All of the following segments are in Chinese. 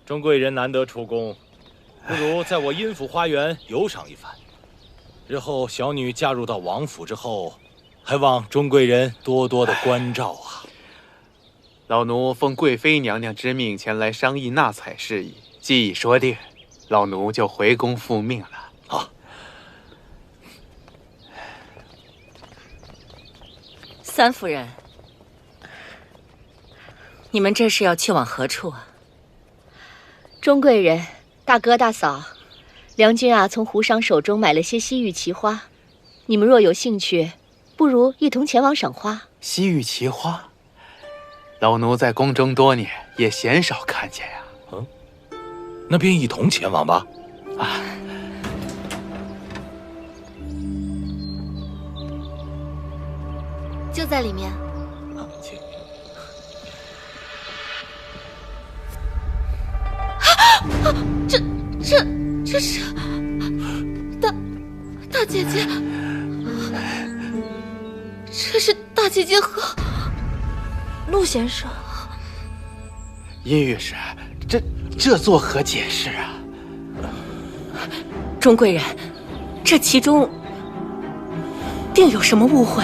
钟贵人难得出宫，不如在我阴府花园游赏一番。日后小女嫁入到王府之后，还望钟贵人多多的关照啊。老奴奉贵妃娘娘之命前来商议纳采事宜，既已说定，老奴就回宫复命了。好。三夫人，你们这是要去往何处啊？钟贵人，大哥大嫂，梁君啊从胡商手中买了些西域奇花，你们若有兴趣，不如一同前往赏花。西域奇花，老奴在宫中多年，也鲜少看见呀。那便一同前往吧。啊。就在里面。请。这是大姐姐，这是大姐姐和陆先生。殷御史，这作何解释啊？钟贵人，这其中定有什么误会。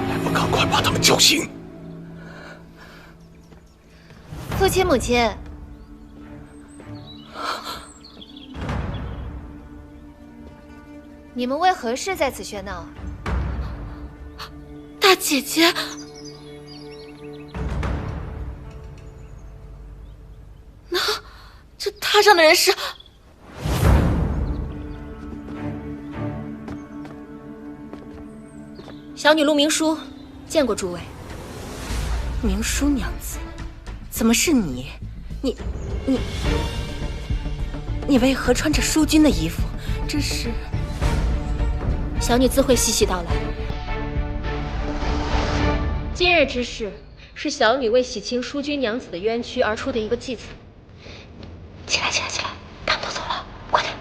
还不赶快把他们叫醒！父亲母亲，你们为何事在此喧闹？大姐姐，那这榻上的人是？小女陆明淑，见过诸位。明淑娘子，怎么是你？你为何穿着淑君的衣服？这是……小女自会细细道来。今日之事，是小女为洗清淑君娘子的冤屈而出的一个计策。起来，他们都走了，快点！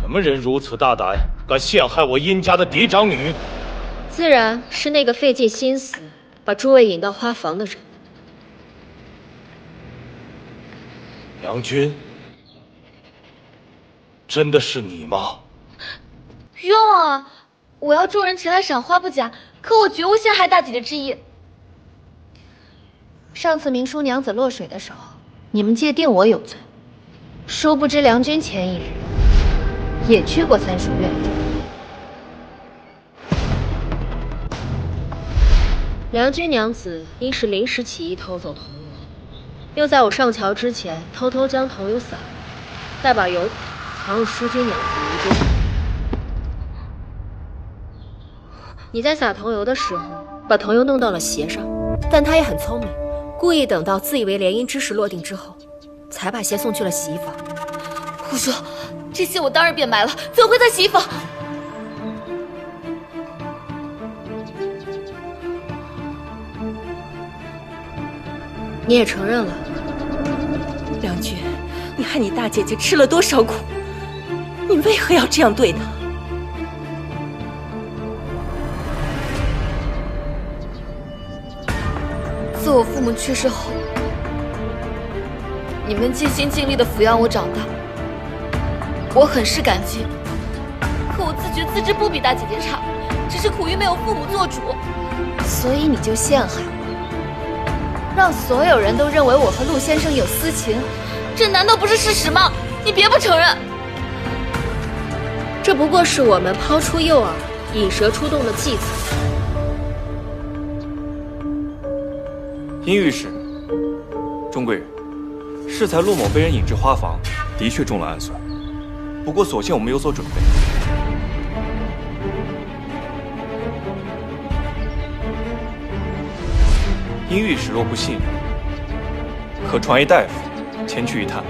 什么人如此大胆，敢陷害我殷家的嫡长女？自然是那个费尽心思把诸位引到花房的人。梁君，真的是你吗？冤枉啊！我要众人前来赏花不假，可我绝无陷害大姐姐之意。上次明淑娘子落水的时候，你们界定我有罪，殊不知梁君前一日也去过三书院。梁君娘子因是临时起意偷走桐油，又在我上桥之前偷偷将桐油撒了，再把油藏入淑君娘子衣中。你在撒桐油的时候，把桐油弄到了鞋上，但她也很聪明，故意等到自以为联姻之事落定之后，才把鞋送去了洗衣房。胡说！这些我当日便买了，怎会在洗衣房？你也承认了，梁君，你害你大姐姐吃了多少苦？你为何要这样对她？自我父母去世后，你们尽心尽力的抚养我长大，我很是感激。可我自觉资质不比大姐姐差，只是苦于没有父母做主，所以你就陷害我，让所有人都认为我和陆先生有私情，这难道不是事实吗？你别不承认。这不过是我们抛出诱饵，引蛇出洞的计策。殷御史，钟贵人，适才陆某被人引至花房，的确中了暗算。不过所幸我们有所准备。殷御史若不信，可传一大夫前去一探。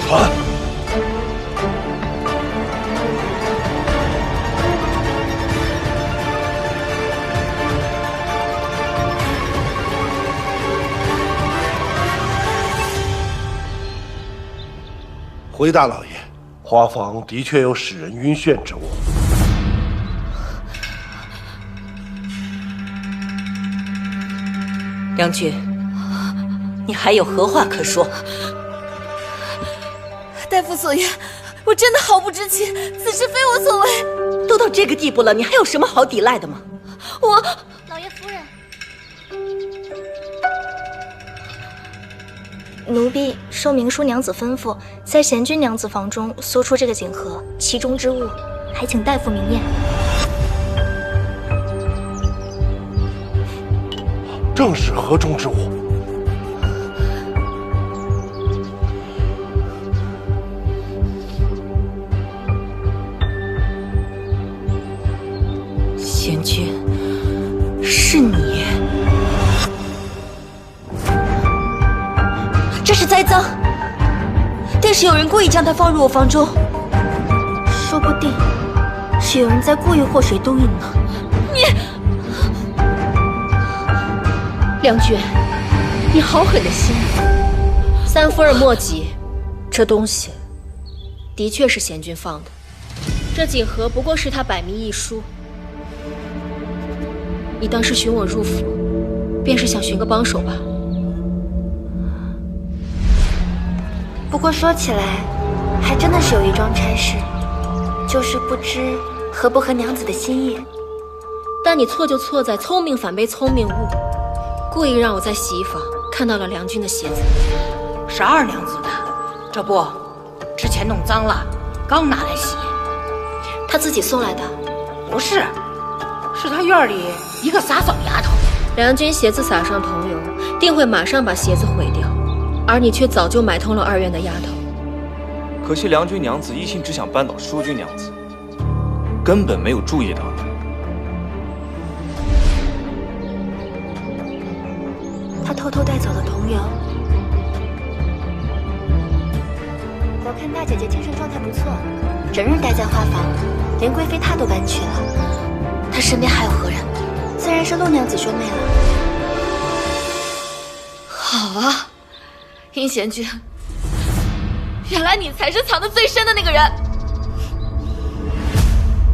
传。回大老爷，花房的确有使人晕眩之物。梁君，你还有何话可说？大夫所愿，我真的毫不知情，此事非我所为。都到这个地步了，你还有什么好抵赖的吗？老爷夫人，奴婢受明淑娘子吩咐，在贤君娘子房中搜出这个锦盒，其中之物，还请大夫明验。正是盒中之物。贤君，是你？这是栽赃，定是有人故意将它放入我房中。说不定是有人在故意祸水东瀛呢。梁君，你好狠的心！三夫人莫急，这东西的确是贤君放的。这锦盒不过是他百密一疏。你当时寻我入府，便是想寻个帮手吧？不过说起来，还真的是有一桩差事，就是不知合不合娘子的心意。但你错就错在聪明反被聪明误，故意让我在洗衣房看到了梁君的鞋子。是二娘子的，这不，之前弄脏了，刚拿来洗。她自己送来的？不是，是她院里一个洒扫丫头。梁君鞋子撒上桐油，定会马上把鞋子毁掉，而你却早就买通了二院的丫头。可惜梁君娘子一心只想扳倒淑君娘子，根本没有注意到你。她偷偷带走了桐油。我看大姐姐精神状态不错，整日待在花房，连贵妃她都搬去了。她身边还有何人？自然是陆娘子兄妹了。好啊，殷贤君，原来你才是藏得最深的那个人。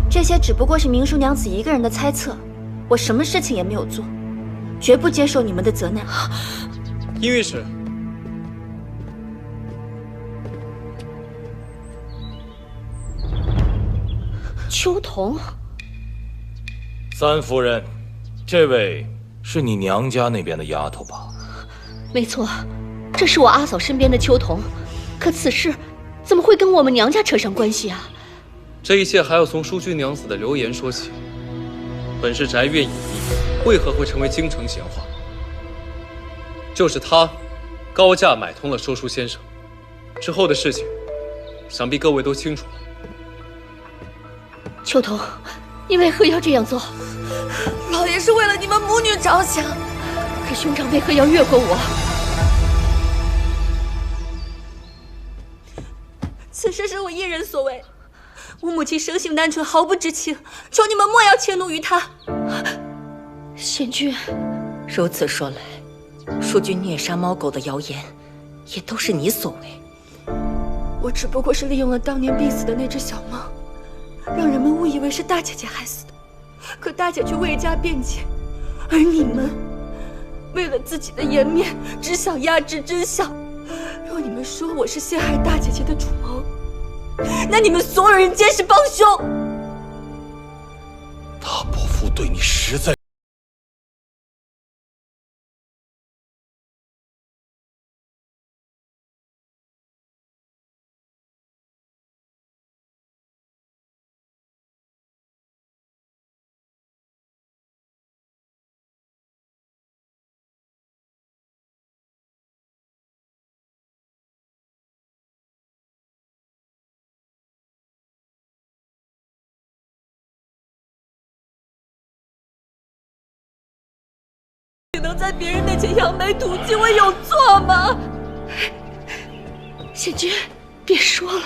这些只不过是明淑娘子一个人的猜测，我什么事情也没有做，绝不接受你们的责难。殷御史，秋桐，三夫人，这位是你娘家那边的丫头吧？没错，这是我阿嫂身边的秋桐。可此事怎么会跟我们娘家扯上关系啊？这一切还要从淑君娘子的流言说起。本是宅院隐逸，为何会成为京城闲话？就是她高价买通了说书先生，之后的事情，想必各位都清楚了。秋桐，你为何要这样做？老爷是为了你们母女着想。可兄长为何要越过我？此事是我一人所为，我母亲生性单纯，毫不知情，求你们莫要迁怒于她。贤君，如此说来，淑君虐杀猫狗的谣言，也都是你所为。我只不过是利用了当年病死的那只小猫，让人们误以为是大姐姐害死的，可大姐却未加辩解，而你们为了自己的颜面，只想压制真相。若你们说我是陷害大姐姐的主谋，那你们所有人皆是帮凶。大伯父对你实在……你能在别人面前扬眉吐气，我有错吗？贤君，别说了。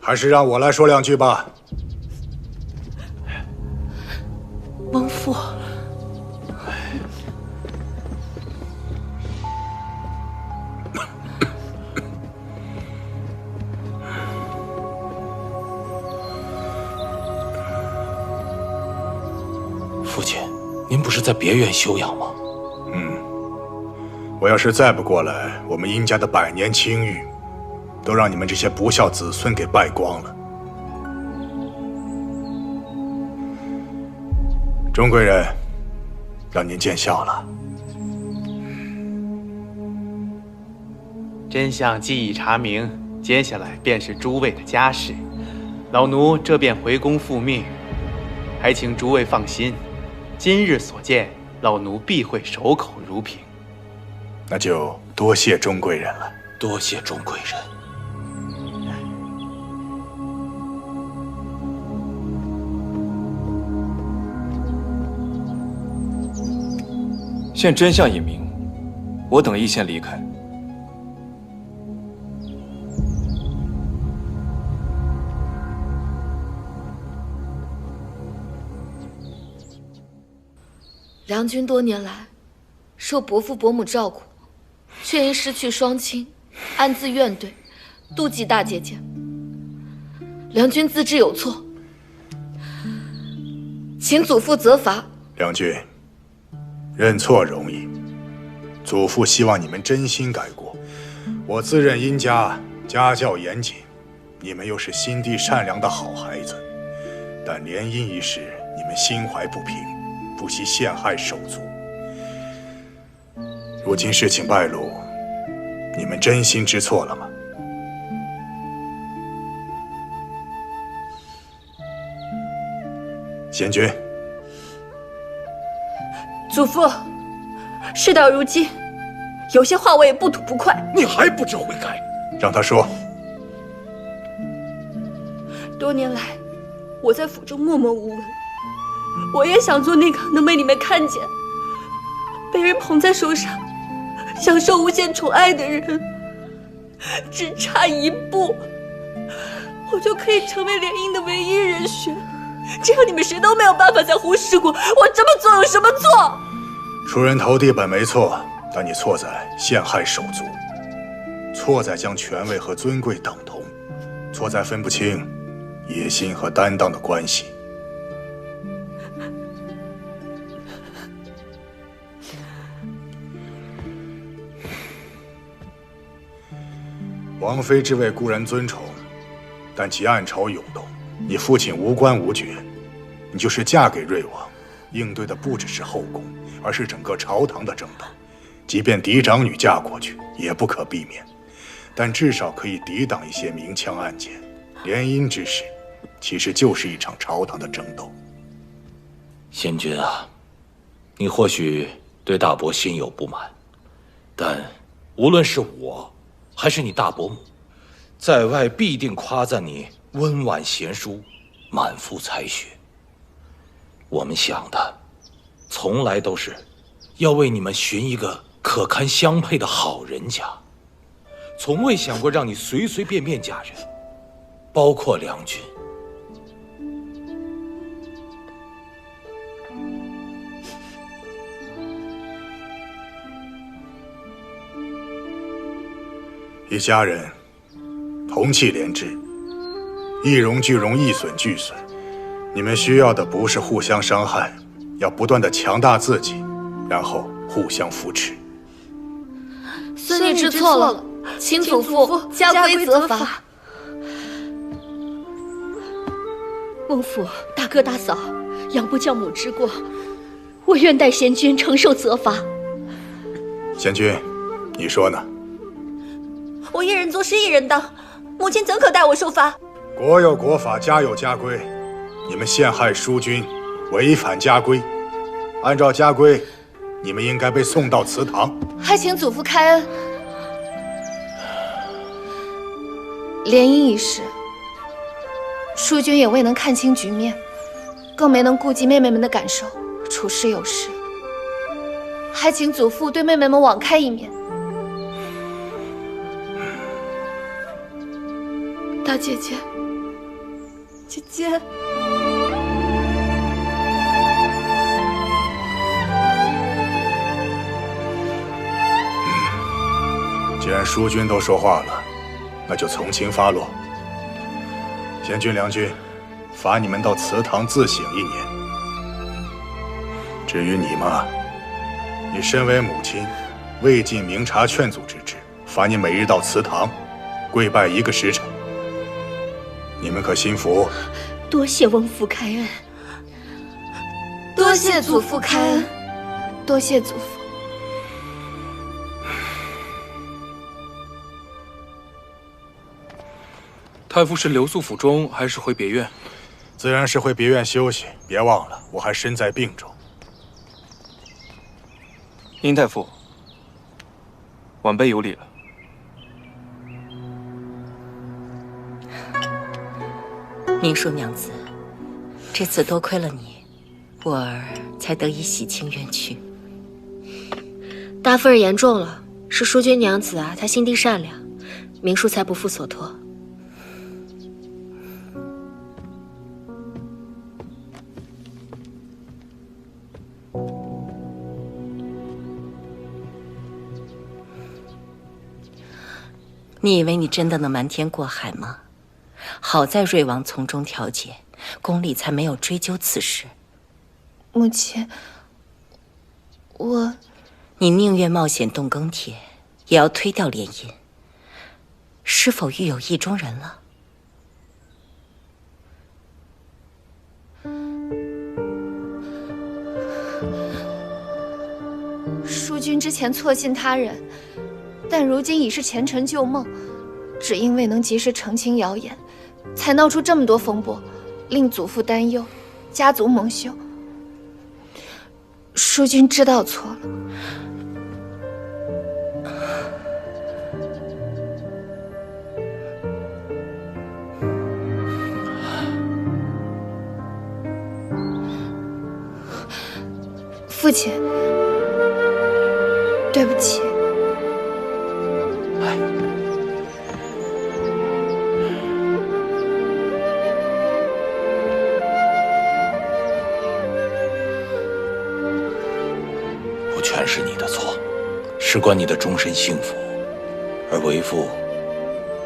还是让我来说两句吧。翁父，不是在别院休养吗？我要是再不过来，我们殷家的100年清誉，都让你们这些不孝子孙给败光了。钟贵人，让您见笑了。真相既已查明，接下来便是诸位的家事。老奴这便回宫复命，还请诸位放心，今日所见，老奴必会守口如瓶。那就多谢钟贵人了。多谢钟贵人。现真相已明，我等亦先离开。梁君多年来受伯父伯母照顾，却因失去双亲，暗自怨怼，妒忌大姐姐。梁君自知有错，请祖父责罚。梁君，认错容易，祖父希望你们真心改过。我自认殷家家教严谨，你们又是心地善良的好孩子，但联姻一事，你们心怀不平，不惜陷害手足。如今事情败露，你们真心知错了吗？贤君，祖父，事到如今，有些话我也不吐不快。你还不知悔改？让他说。多年来，我在府中默默无闻，我也想做那个能被你们看见，被人捧在手上，享受无限宠爱的人。只差一步，我就可以成为联姻的唯一人选。这样你们谁都没有办法再忽视我。我这么做有什么错？出人头地本没错，但你错在陷害手足，错在将权位和尊贵等同，错在分不清野心和担当的关系。王妃之位固然尊崇，但其暗潮涌动，你父亲无关无决，你就是嫁给瑞王，应对的不只是后宫，而是整个朝堂的争斗。即便嫡长女嫁过去，也不可避免，但至少可以抵挡一些明枪暗箭。联姻之事，其实就是一场朝堂的争斗。贤君啊，你或许对大伯心有不满，但无论是我，还是你大伯母，在外必定夸赞你温婉贤淑，满腹才学。我们想的，从来都是要为你们寻一个可堪相配的好人家，从未想过让你随随便便嫁人，包括梁君。一家人同气连枝，一荣俱荣，一损俱损。你们需要的不是互相伤害，要不断的强大自己，然后互相扶持。孙女知错了，请祖父加规责罚。孟父、大哥大嫂，杨不教母之过，我愿代贤君承受责罚。贤君，你说呢？我一人做事一人当，母亲怎可待我受罚？国有国法，家有家规。你们陷害淑君，违反家规。按照家规，你们应该被送到祠堂。还请祖父开恩。联姻一事，淑君也未能看清局面，更没能顾及妹妹们的感受，处事有失。还请祖父对妹妹们网开一面。大姐姐，姐姐。既然淑君都说话了，那就从轻发落。贤君、梁君，罚你们到祠堂自省1年。至于你嘛，你身为母亲，未尽明察劝阻之职，罚你每日到祠堂跪拜1个时辰。你们可心服？多谢翁父开恩，多谢祖父开恩，多谢祖父。太傅是留宿府中，还是回别院？自然是回别院休息。别忘了，我还身在病中。殷太傅，晚辈有礼了。宁淑娘子，这次多亏了你，我儿才得以洗清冤屈。大夫儿言重了，是淑君娘子啊，她心地善良，明淑才不负所托。你以为你真的能瞒天过海吗？好在瑞王从中调解，宫里才没有追究此事。母亲，你宁愿冒险动更帖，也要推掉联姻。是否育有意中人了？淑君之前错信他人，但如今已是前尘旧梦，只因未能及时澄清谣言，才闹出这么多风波，令祖父担忧，家族蒙羞。淑君知道错了。父亲，对不起。不全是你的错，事关你的终身幸福，而为父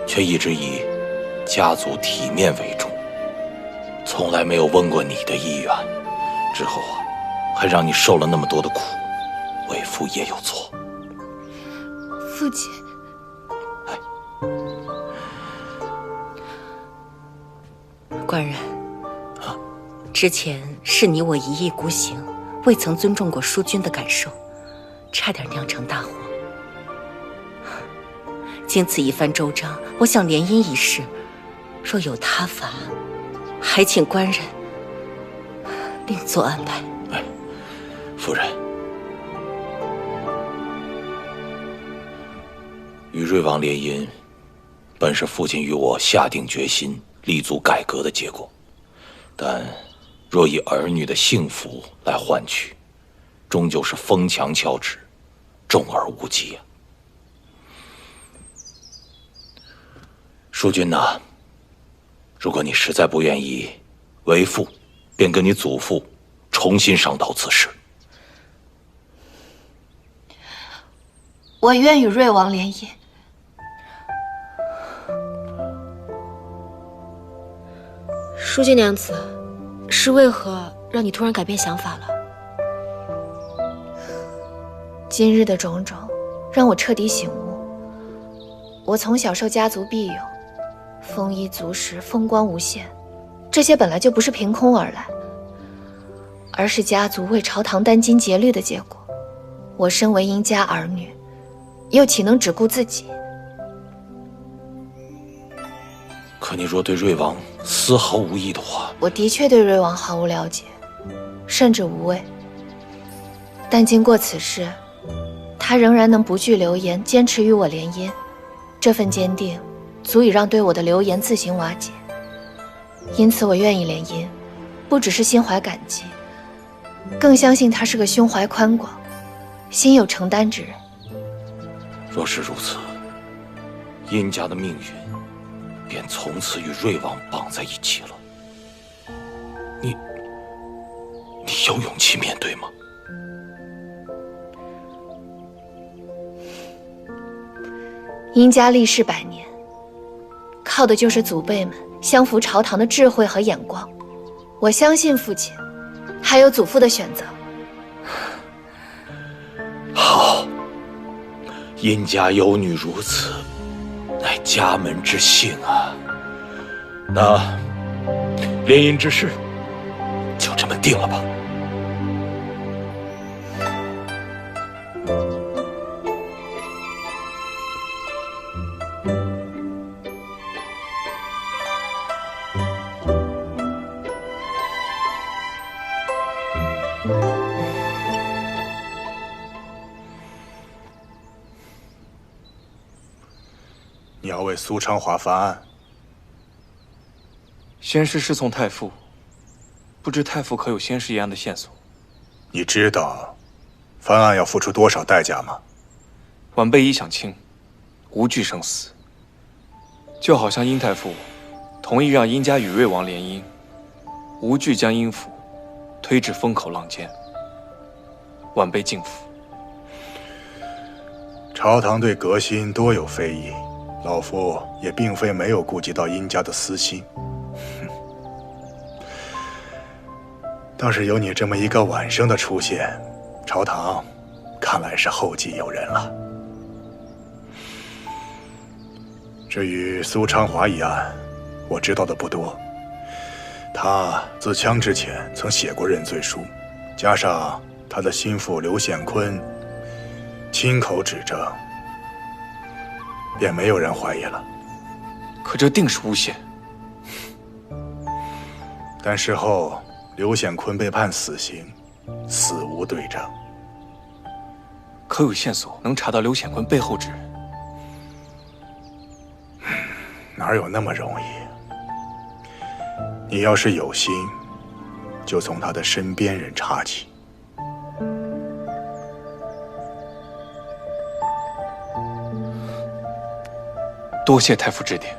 却一直以家族体面为重，从来没有问过你的意愿。之后还让你受了那么多的苦，为父也有错。父亲，官人，之前是你我一意孤行，未曾尊重过淑君的感受，差点酿成大祸。经此一番周章，我想联姻一事，若有他法，还请官人另作安排。夫人，与瑞王联姻，本是父亲与我下定决心立足改革的结果，但若以儿女的幸福来换取，终究是逢强敲直，重而无极啊！淑君呐，如果你实在不愿意，为父便跟你祖父重新商讨此事。我愿与瑞王联姻。淑君娘子，是为何让你突然改变想法了？今日的种种，让我彻底醒悟。我从小受家族庇佑，丰衣足食，风光无限，这些本来就不是凭空而来，而是家族为朝堂殚精竭虑的结果。我身为殷家儿女，又岂能只顾自己？可你若对瑞王丝毫无益的话，我的确对瑞王毫无了解，甚至无畏。但经过此事，他仍然能不惧流言，坚持与我联姻，这份坚定足以让对我的流言自行瓦解。因此我愿意联姻，不只是心怀感激，更相信他是个胸怀宽广、心有承担之人。若是如此，殷家的命运便从此与瑞王绑在一起了。你有勇气面对吗？殷家历世100年，靠的就是祖辈们相扶朝堂的智慧和眼光。我相信父亲，还有祖父的选择，殷家有女如此，乃家门之幸啊。那联姻之事就这么定了吧。你要为苏昌华翻案？先师师从太傅，不知太傅可有先师一案的线索？你知道翻案要付出多少代价吗？晚辈已想清，无惧生死。就好像殷太傅同意让殷家与瑞王联姻，无惧将殷府推至风口浪尖。晚辈敬服。朝堂对革新多有非议，老夫也并非没有顾及到殷家的私心。倒是有你这么一个晚生的出现，朝堂看来是后继有人了。至于苏昌华一案，我知道的不多。他自枪之前曾写过认罪书，加上他的心腹刘显坤亲口指证，便没有人怀疑了。可这定是诬陷。但事后刘显坤被判死刑，死无对证。可有线索能查到刘显坤背后之人？哪有那么容易？你要是有心，就从他的身边人查起。多谢太傅指点。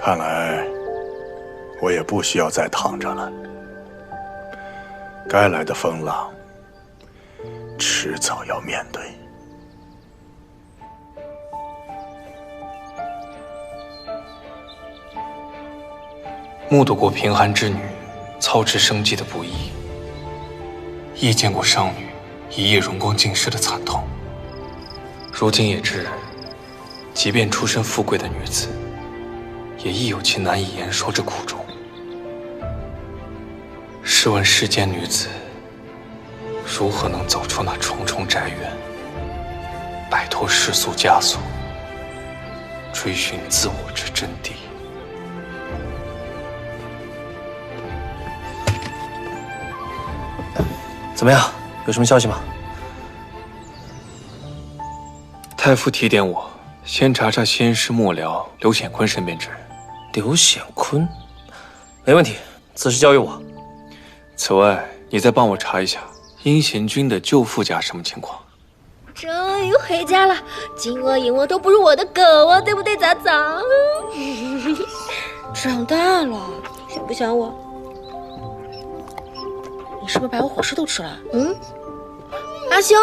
看来我也不需要再躺着了。该来的风浪，迟早要面对。目睹过贫寒之女操持生计的不易，亦见过商女一夜荣光尽失的惨痛。如今也知，即便出身富贵的女子，也亦有其难以言说之苦衷。试问世间女子，如何能走出那重重宅院，摆脱世俗枷锁，追寻自我之真谛？怎么样？有什么消息吗？太傅提点我，先查查先师幕僚刘显坤身边之人。刘显坤，没问题，此事交于我。此外，你再帮我查一下殷贤君的舅父家什么情况。终于回家了，金窝银窝都不如我的狗窝，对不对，早早？长大了，想不想我？你是不是把我伙食都吃了？嗯，阿兄，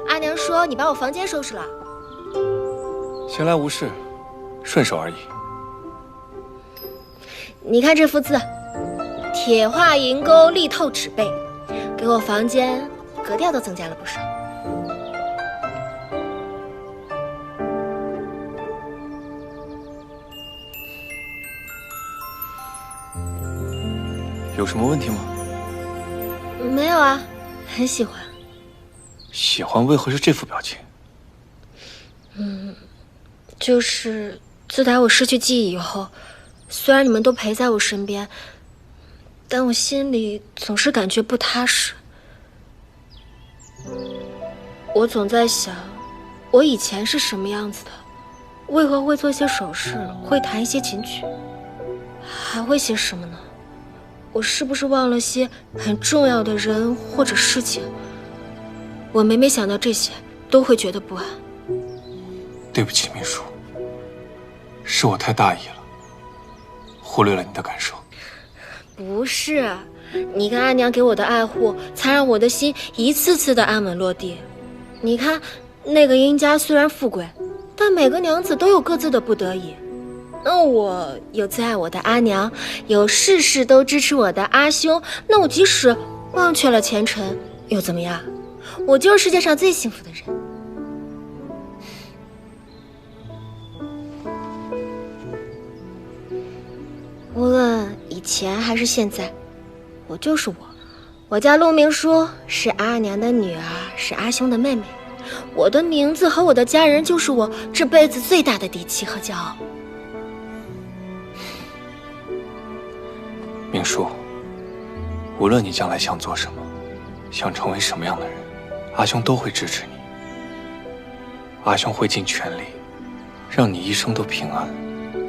阿娘说你把我房间收拾了。闲来无事，顺手而已。你看这幅字，铁画银钩，力透纸背，给我房间格调都增加了不少。有什么问题吗？没有啊，很喜欢。喜欢为何是这副表情？就是自打我失去记忆以后，虽然你们都陪在我身边，但我心里总是感觉不踏实。我总在想，我以前是什么样子的？为何会做些首饰，会弹一些琴曲，还会些什么呢？我是不是忘了些很重要的人或者事情？我每想到这些，都会觉得不安。对不起，秘书，是我太大意了，忽略了你的感受。不是，你跟阿娘给我的爱护，才让我的心一次次的安稳落地。你看，那个殷家虽然富贵，但每个娘子都有各自的不得已。那我有最爱我的阿娘，有事事都支持我的阿兄，那我即使忘却了前尘，又怎么样？我就是世界上最幸福的人。无论以前还是现在，我就是我。我叫陆明书，是阿娘的女儿，是阿兄的妹妹。我的名字和我的家人就是我这辈子最大的底气和骄傲。明书，无论你将来想做什么，想成为什么样的人，阿兄都会支持你。阿兄会尽全力，让你一生都平安、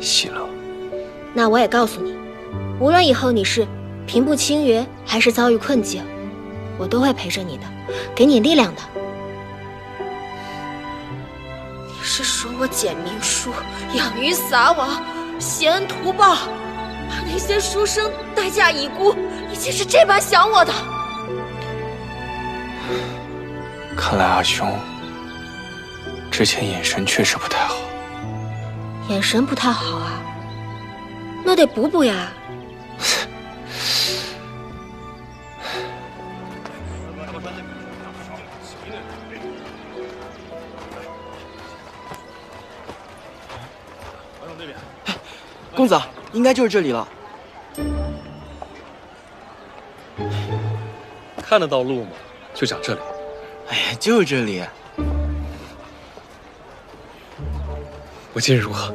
喜乐。那我也告诉你，无论以后你是平步青云，还是遭遇困境，我都会陪着你的，给你力量的。你是说我简明书养鱼撒网，挟恩图报，把那些书生待价已沽，你竟是这般想我的？看来阿兄之前眼神确实不太好。眼神不太好啊，那得补补呀。公子，应该就是这里了。看得到路吗？就讲这里。哎呀，就是这里。我今日如何？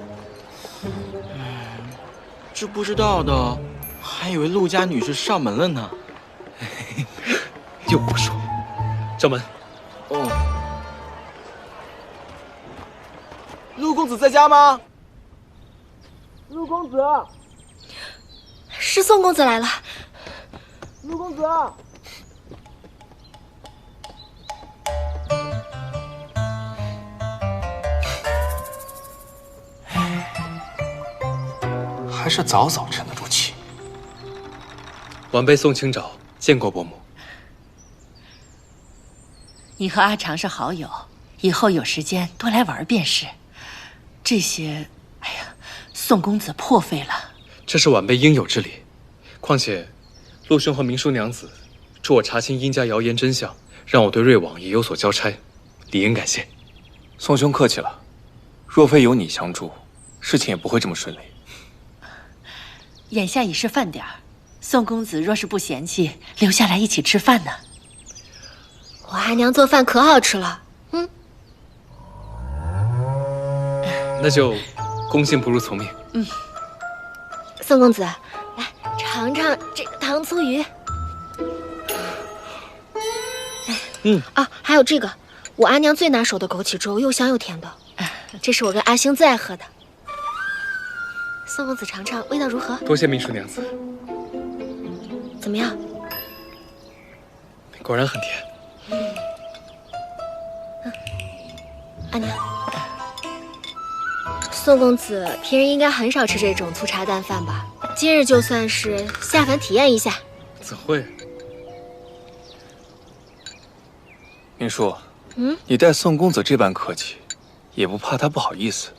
这不知道的，还以为陆家女士上门了呢。又胡说！掌门。哦。陆公子在家吗？陆公子，是宋公子来了。陆公子，还是早早沉得住气。晚辈宋清沼见过伯母。你和阿长是好友，以后有时间多来玩便是。这些，哎呀，宋公子破费了。这是晚辈应有之礼。况且，陆兄和明淑娘子助我查清殷家谣言真相，让我对瑞王也有所交差，理应感谢。宋兄客气了，若非有你相助，事情也不会这么顺利。眼下已是饭点儿，宋公子若是不嫌弃，留下来一起吃饭呢。我阿娘做饭可好吃了，那就恭敬不如从命。宋公子，来尝尝这个糖醋鱼。还有这个，我阿娘最拿手的枸杞粥，又香又甜的，这是我跟阿星最爱喝的。宋公子尝尝，味道如何？多谢明淑娘子。怎么样？果然很甜。阿娘，宋公子平日应该很少吃这种粗茶淡饭吧？今日就算是下凡体验一下。怎会？明叔，你待宋公子这般客气，也不怕他不好意思？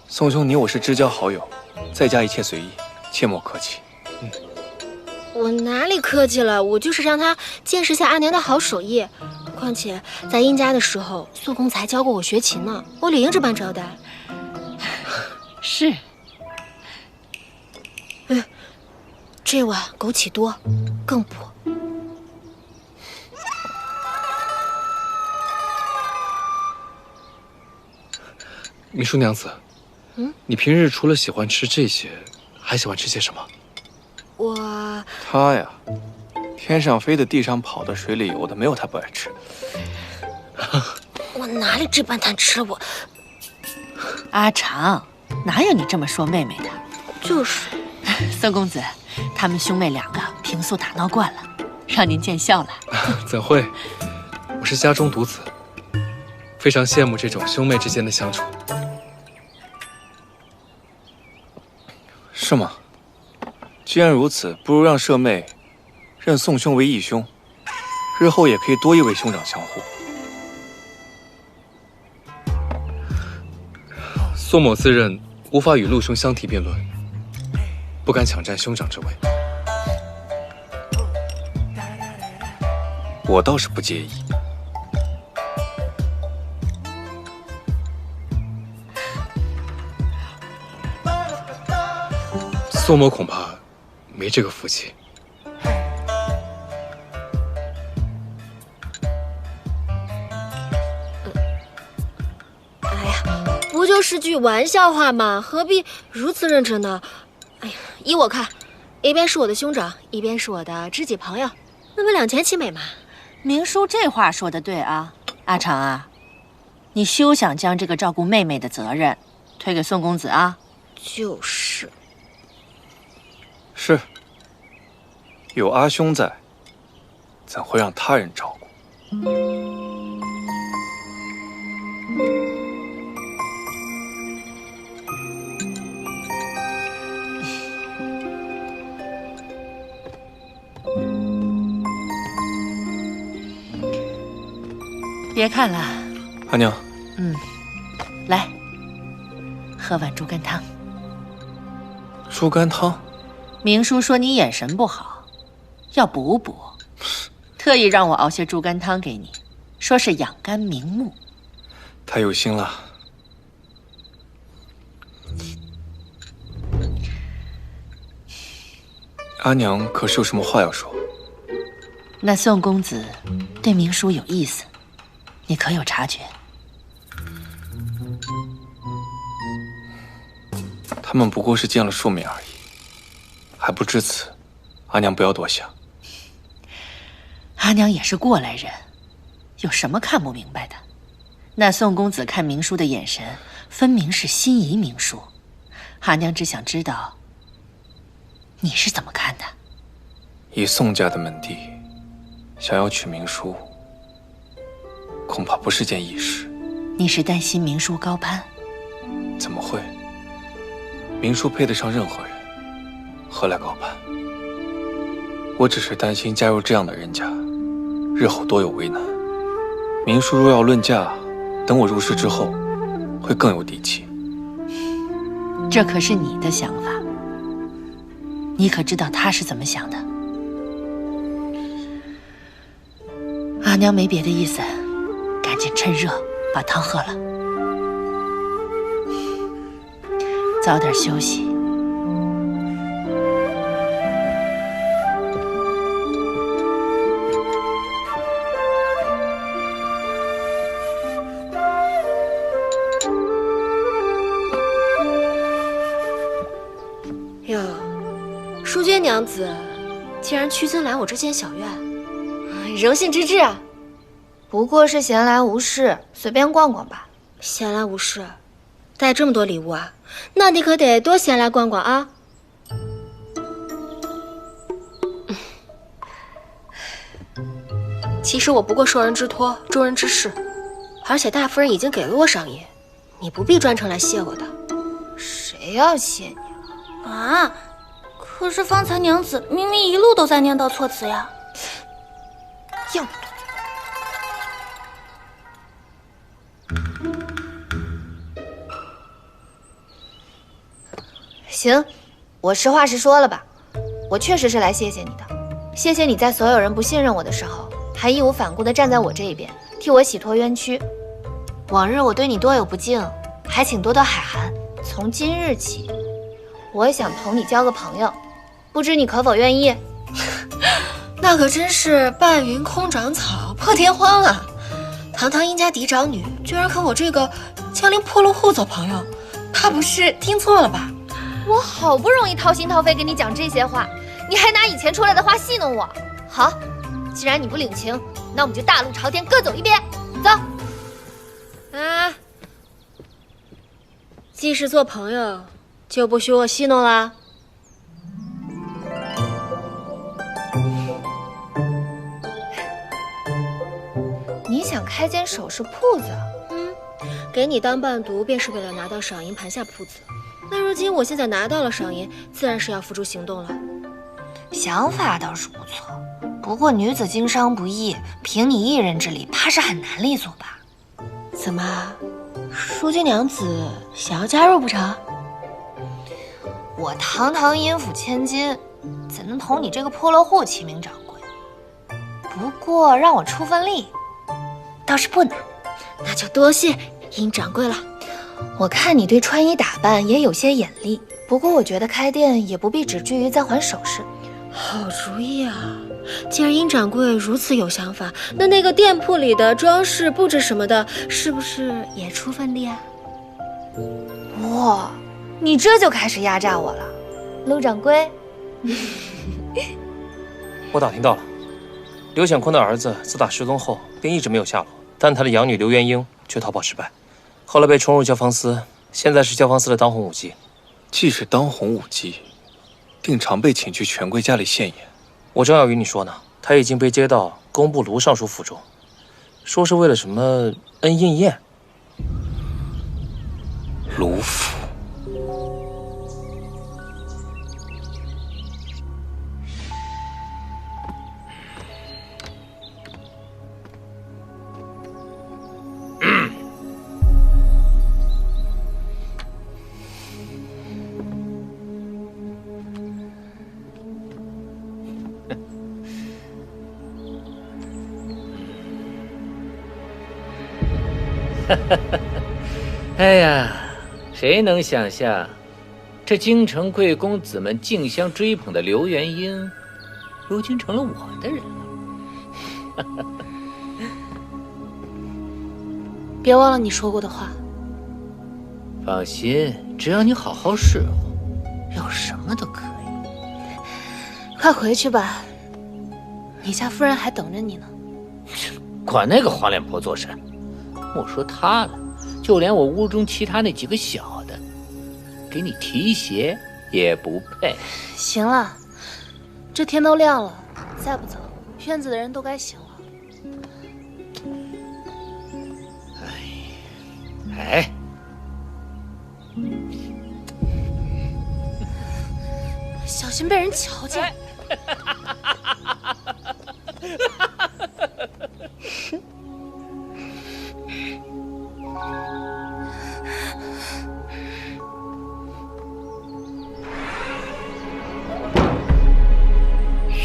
宋兄，你我是知交好友，在家一切随意，切莫客气。我哪里客气了？我就是让他见识下阿娘的好手艺。况且在殷家的时候，宋公子还教过我学琴呢，我理应这般招待。是。这碗枸杞多，更补。明淑娘子，你平日除了喜欢吃这些，还喜欢吃些什么？他呀，天上飞的、地上跑的、水里游的，没有他不爱吃的。我哪里这般贪吃？我阿长，哪有你这么说妹妹的？就是。宋公子，他们兄妹两个平素打闹惯了，让您见笑了。怎会？我是家中独子，非常羡慕这种兄妹之间的相处。是吗？既然如此，不如让舍妹认宋兄为义兄，日后也可以多一位兄长相护。宋某自认无法与陆兄相提并论，不敢抢占兄长之位。我倒是不介意。宋某恐怕没这个福气。不就是句玩笑话吗？何必如此认真呢？哎呀，依我看，一边是我的兄长，一边是我的知己朋友，那么两全其美嘛。明叔这话说的对啊，阿长啊，你休想将这个照顾妹妹的责任推给宋公子啊！就是，是，有阿兄在，怎会让他人照顾？别看了，阿娘。来，喝碗猪肝汤。猪肝汤？明叔说你眼神不好，要补补，特意让我熬些猪肝汤给你，说是养肝明目。太有心了。阿娘可是有什么话要说？那宋公子对明叔有意思，你可有察觉？他们不过是见了数面而已，还不至此。阿娘不要多想。阿娘也是过来人，有什么看不明白的？那宋公子看明叔的眼神，分明是心仪明叔。阿娘只想知道，你是怎么看的？以宋家的门第，想要娶明叔，恐怕不是件易事。你是担心明叔高攀？怎么会？明叔配得上任何人，何来高攀？我只是担心嫁入这样的人家，日后多有为难。明叔若要论嫁，等我入仕之后，会更有底气。这可是你的想法，你可知道他是怎么想的？阿娘没别的意思，赶紧趁热把汤喝了，早点休息。哟，淑娟娘子竟然屈尊来我这间小院，荣幸之至啊！不过是闲来无事，随便逛逛吧。闲来无事，带这么多礼物啊？那你可得多闲来逛逛啊！其实我不过受人之托，忠人之事，而且大夫人已经给了我赏银，你不必专程来谢我的。谁要谢你啊？可是方才娘子明明一路都在念叨措辞呀。要不行，我实话实说了吧，我确实是来谢谢你的，谢谢你在所有人不信任我的时候，还义无反顾地站在我这一边，替我洗脱冤屈。往日我对你多有不敬，还请多多海涵。从今日起，我想同你交个朋友，不知你可否愿意？那可真是半云空长草，破天荒啊！堂堂殷家嫡长女，居然和我这个江陵破落户做朋友，怕不是听错了吧？我好不容易掏心掏肺跟你讲这些话，你还拿以前出来的话戏弄我。好，既然你不领情，那我们就大路朝天，各走一边。走。啊，既是做朋友，就不许我戏弄啦。你想开间首饰铺子？给你当伴读，便是为了拿到赏银，盘下铺子。那如今我现在拿到了赏银，自然是要付诸行动了。想法倒是不错，不过女子经商不易，凭你一人之力，怕是很难立足吧？怎么，淑君娘子想要加入不成？我堂堂阴府千金，怎能同你这个破落户齐名掌柜？不过让我出份力，倒是不难。那就多谢殷掌柜了。我看你对穿衣打扮也有些眼力，不过我觉得开店也不必只拘于在还首饰。好主意啊！既然殷掌柜如此有想法，那个店铺里的装饰布置什么的，是不是也出份力啊？哇，你这就开始压榨我了，陆掌柜。我打听到了，刘显坤的儿子自打失踪后便一直没有下落，但他的养女刘元英却逃跑失败，后来被冲入教坊司，现在是教坊司的当红舞姬。既是当红舞姬，定常被请去权贵家里现眼。我正要与你说呢，他已经被接到工部卢尚书府中，说是为了什么恩印宴。卢府。哎呀，谁能想象，这京城贵公子们竞相追捧的刘元英，如今成了我的人了。别忘了你说过的话。放心，只要你好好侍候，要什么都可以。快回去吧，你家夫人还等着你呢。管那个黄脸婆做甚？莫说她了，就连我屋中其他那几个小的，给你提鞋也不配。行了，这天都亮了，再不走，院子的人都该醒了。哎，小心被人瞧见。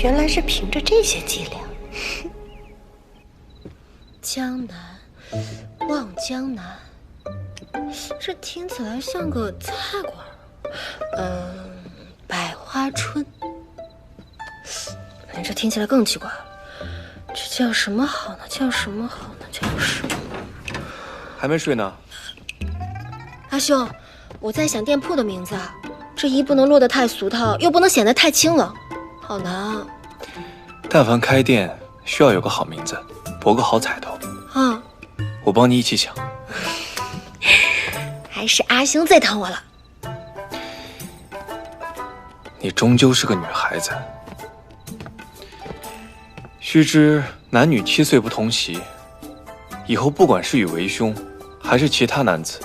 原来是凭着这些伎俩。江南，望江南，这听起来像个菜馆。百花春，这听起来更奇怪了。这叫什么好呢？叫什么好呢？叫什么？还没睡呢。阿兄，我在想店铺的名字啊，这一不能落得太俗套，又不能显得太清冷，好难啊。但凡开店，需要有个好名字，博个好彩头。啊，我帮你一起想。还是阿兄最疼我了。你终究是个女孩子，须知男女7岁不同席，以后不管是与为兄，还是其他男子，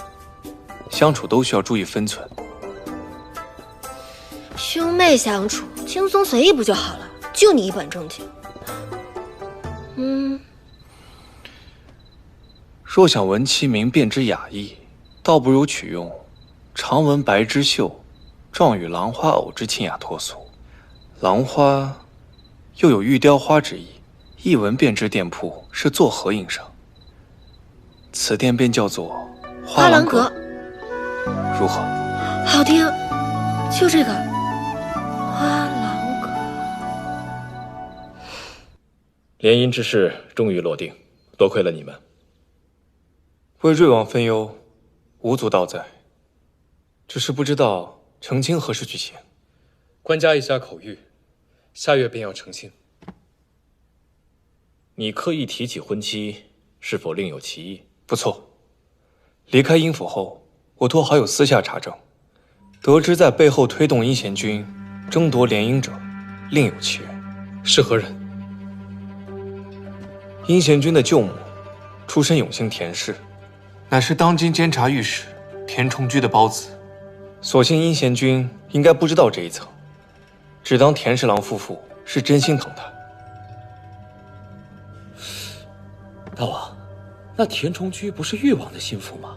相处都需要注意分寸。兄妹相处轻松随意不就好了？就你一本正经。若想闻其名便知雅意，倒不如取用常闻白之秀，状与兰花偶之清雅脱俗。兰花又有玉雕花之意，一闻便知店铺是作何营生。此店便叫做花郎阁，如何？好听，就这个花郎阁。联姻之事终于落定，多亏了你们。为瑞王分忧，无足道哉。只是不知道成亲何时举行。官家一家口谕，下月便要成亲。你刻意提起婚期，是否另有其意？不错。离开阴府后，我托好友私下查证，得知在背后推动殷贤君争夺联姻者，另有其人。是何人？殷贤君的舅母，出身永兴田氏，乃是当今监察御史田重居的胞子。所幸殷贤君应该不知道这一层，只当田侍郎夫妇是真心疼他。大王，那田重居不是誉王的心腹吗？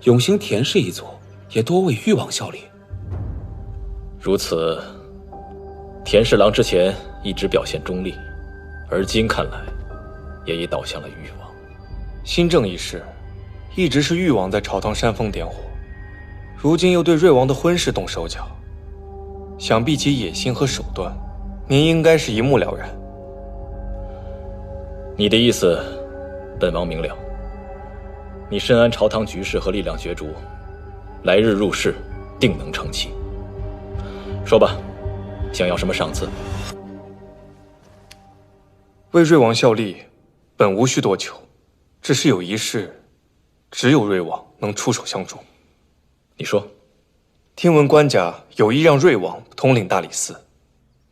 永兴田氏一族也多为誉王效力。如此，田侍郎之前一直表现中立，而今看来，也已倒向了誉王。新政一事，一直是誉王在朝堂煽风点火，如今又对瑞王的婚事动手脚，想必其野心和手段，您应该是一目了然。你的意思，本王明了。你深谙朝堂局势和力量角逐，来日入仕，定能成器。说吧，想要什么赏赐？为瑞王效力，本无需多求，只是有一事，只有瑞王能出手相助。你说。听闻官家有意让瑞王统领大理寺，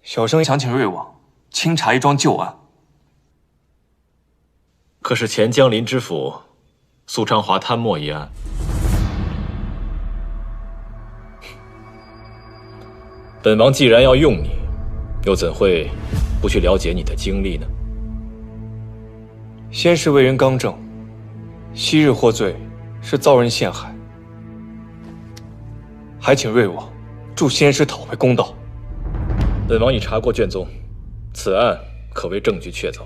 小生想请瑞王清查一桩旧案。可是前江林知府苏昌华贪墨一案，本王既然要用你，又怎会不去了解你的经历呢？先是为人刚正，昔日获罪是遭人陷害，还请瑞王助先师讨回公道。本王已查过卷宗，此案可谓证据确凿。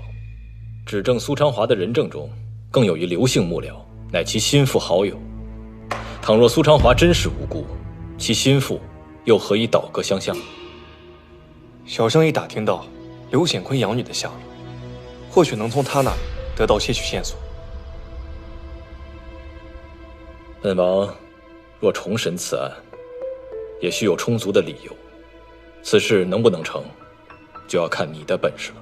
指证苏昌华的人证中，更有一刘姓幕僚，乃其心腹好友。倘若苏昌华真是无辜，其心腹又何以倒戈相向？小生已打听到刘显坤养女的下落，或许能从他那里得到些许线索。本王若重审此案，也需有充足的理由。此事能不能成，就要看你的本事了。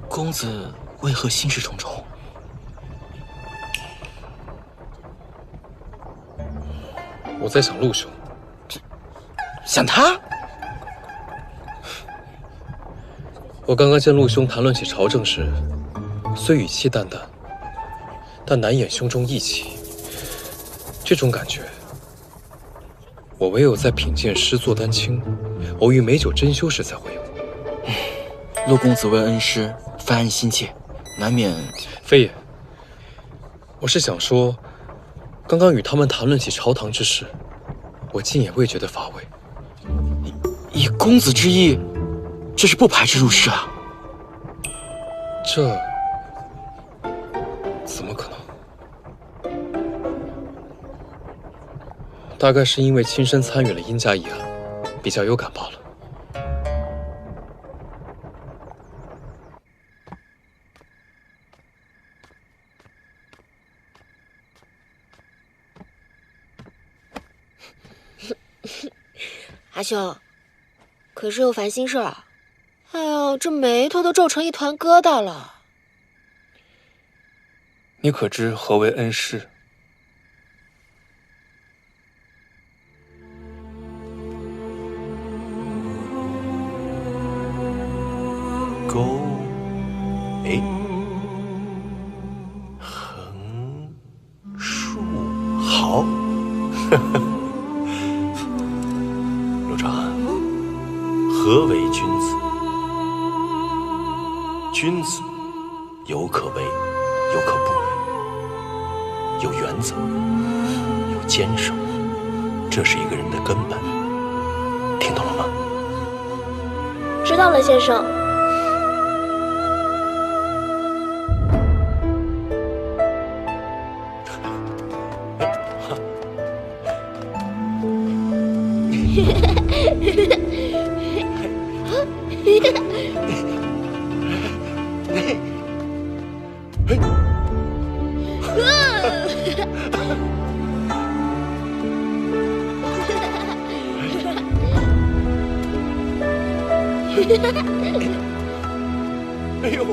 公子为何心事重重？我在想陆兄。想他？我刚刚见陆兄谈论起朝政时，虽语气淡淡，但难掩胸中义气。这种感觉，我唯有在品鉴诗作丹青，偶遇美酒珍馐时才会有。陆公子为恩师，泛恩心切，难免。非也，我是想说，刚刚与他们谈论起朝堂之事，我竟也未觉得乏味。以公子之意，这是不排斥入仕啊？这怎么可能？大概是因为亲身参与了殷家一案，比较有感罢了。阿兄，可是有烦心事啊！哎呀，这眉头都皱成一团疙瘩了。你可知何为恩师？勾，哎，横竖好。陆长，何为君子？君子有可为，有可不为，有原则，有坚守，这是一个人的根本。听懂了吗？知道了，先生。哎呦！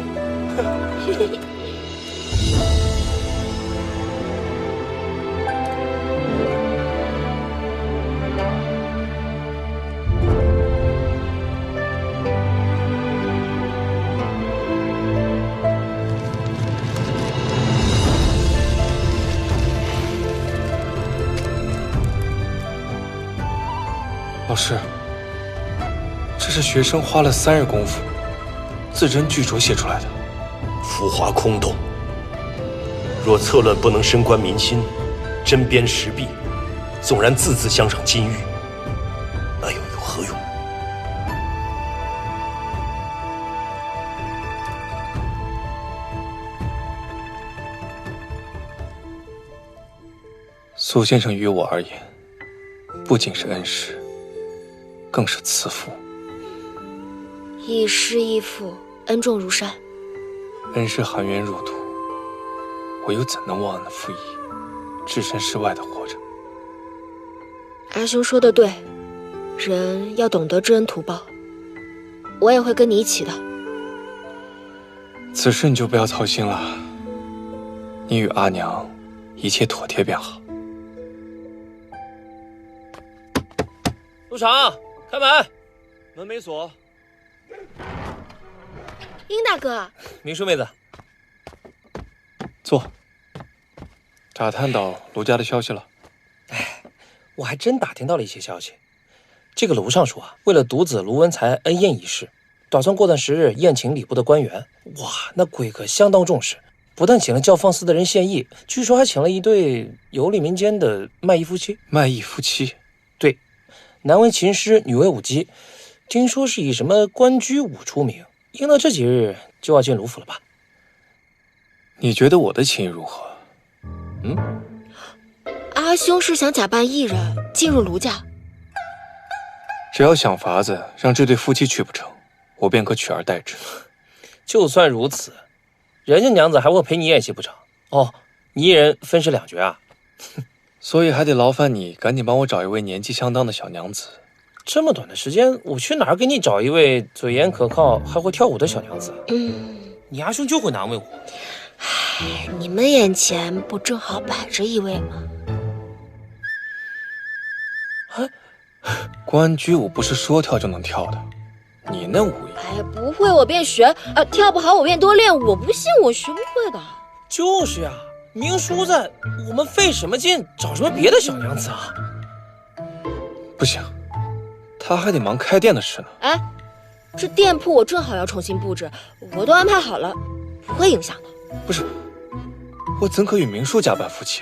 老师，这是学生花了3日功夫，字斟句酌写出来的。浮华空洞。若策论不能深观民心，针砭时弊，纵然字字镶上金玉，那又有何用？苏先生于我而言，不仅是恩师，更是慈父。亦师亦父，恩重如山。恩师含冤入土，我又怎能忘恩负义，置身事外的活着？阿兄说的对，人要懂得知恩图报。我也会跟你一起的。此事你就不要操心了，你与阿娘一切妥帖便好。入场，开门。门没锁。殷大哥，明书妹子，坐。打探到卢家的消息了？我还真打听到了一些消息。这个卢尚书啊，为了独子卢文才恩宴一事，打算过段时日宴请礼部的官员。哇，那贵客相当重视，不但请了教坊司的人献艺，据说还请了一对游历民间的卖艺夫妻。卖艺夫妻？对，男为琴师，女为舞姬，听说是以什么关雎舞出名。应到这几日就要进卢府了吧？你觉得我的琴艺如何？阿兄是想假扮艺人进入卢家？只要想法子让这对夫妻娶不成，我便可取而代之。就算如此，人家娘子还会陪你演戏不成？哦，你一人分饰2角啊？所以还得劳烦你赶紧帮我找一位年纪相当的小娘子。这么短的时间，我去哪儿给你找一位嘴严可靠还会跳舞的小娘子？你阿兄就会难为我。唉，你们眼前不正好摆着一位吗？关雎舞不是说跳就能跳的，你那武艺……哎，不会我便学，跳不好我便多练，我不信我学不会的。就是呀，明叔在，我们费什么劲找什么别的小娘子啊？不行，他还得忙开店的事呢。哎，这店铺我正好要重新布置，我都安排好了，不会影响的。不是，我怎可与明叔假扮夫妻？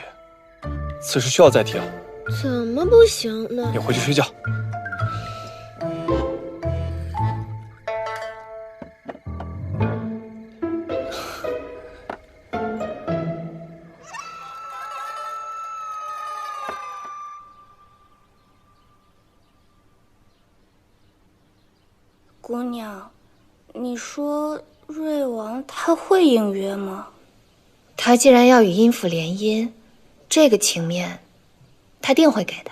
此事需要再提了。怎么不行呢？你回去睡觉。姑娘，你说瑞王他会应约吗？他既然要与殷府联姻，这个情面他定会给的。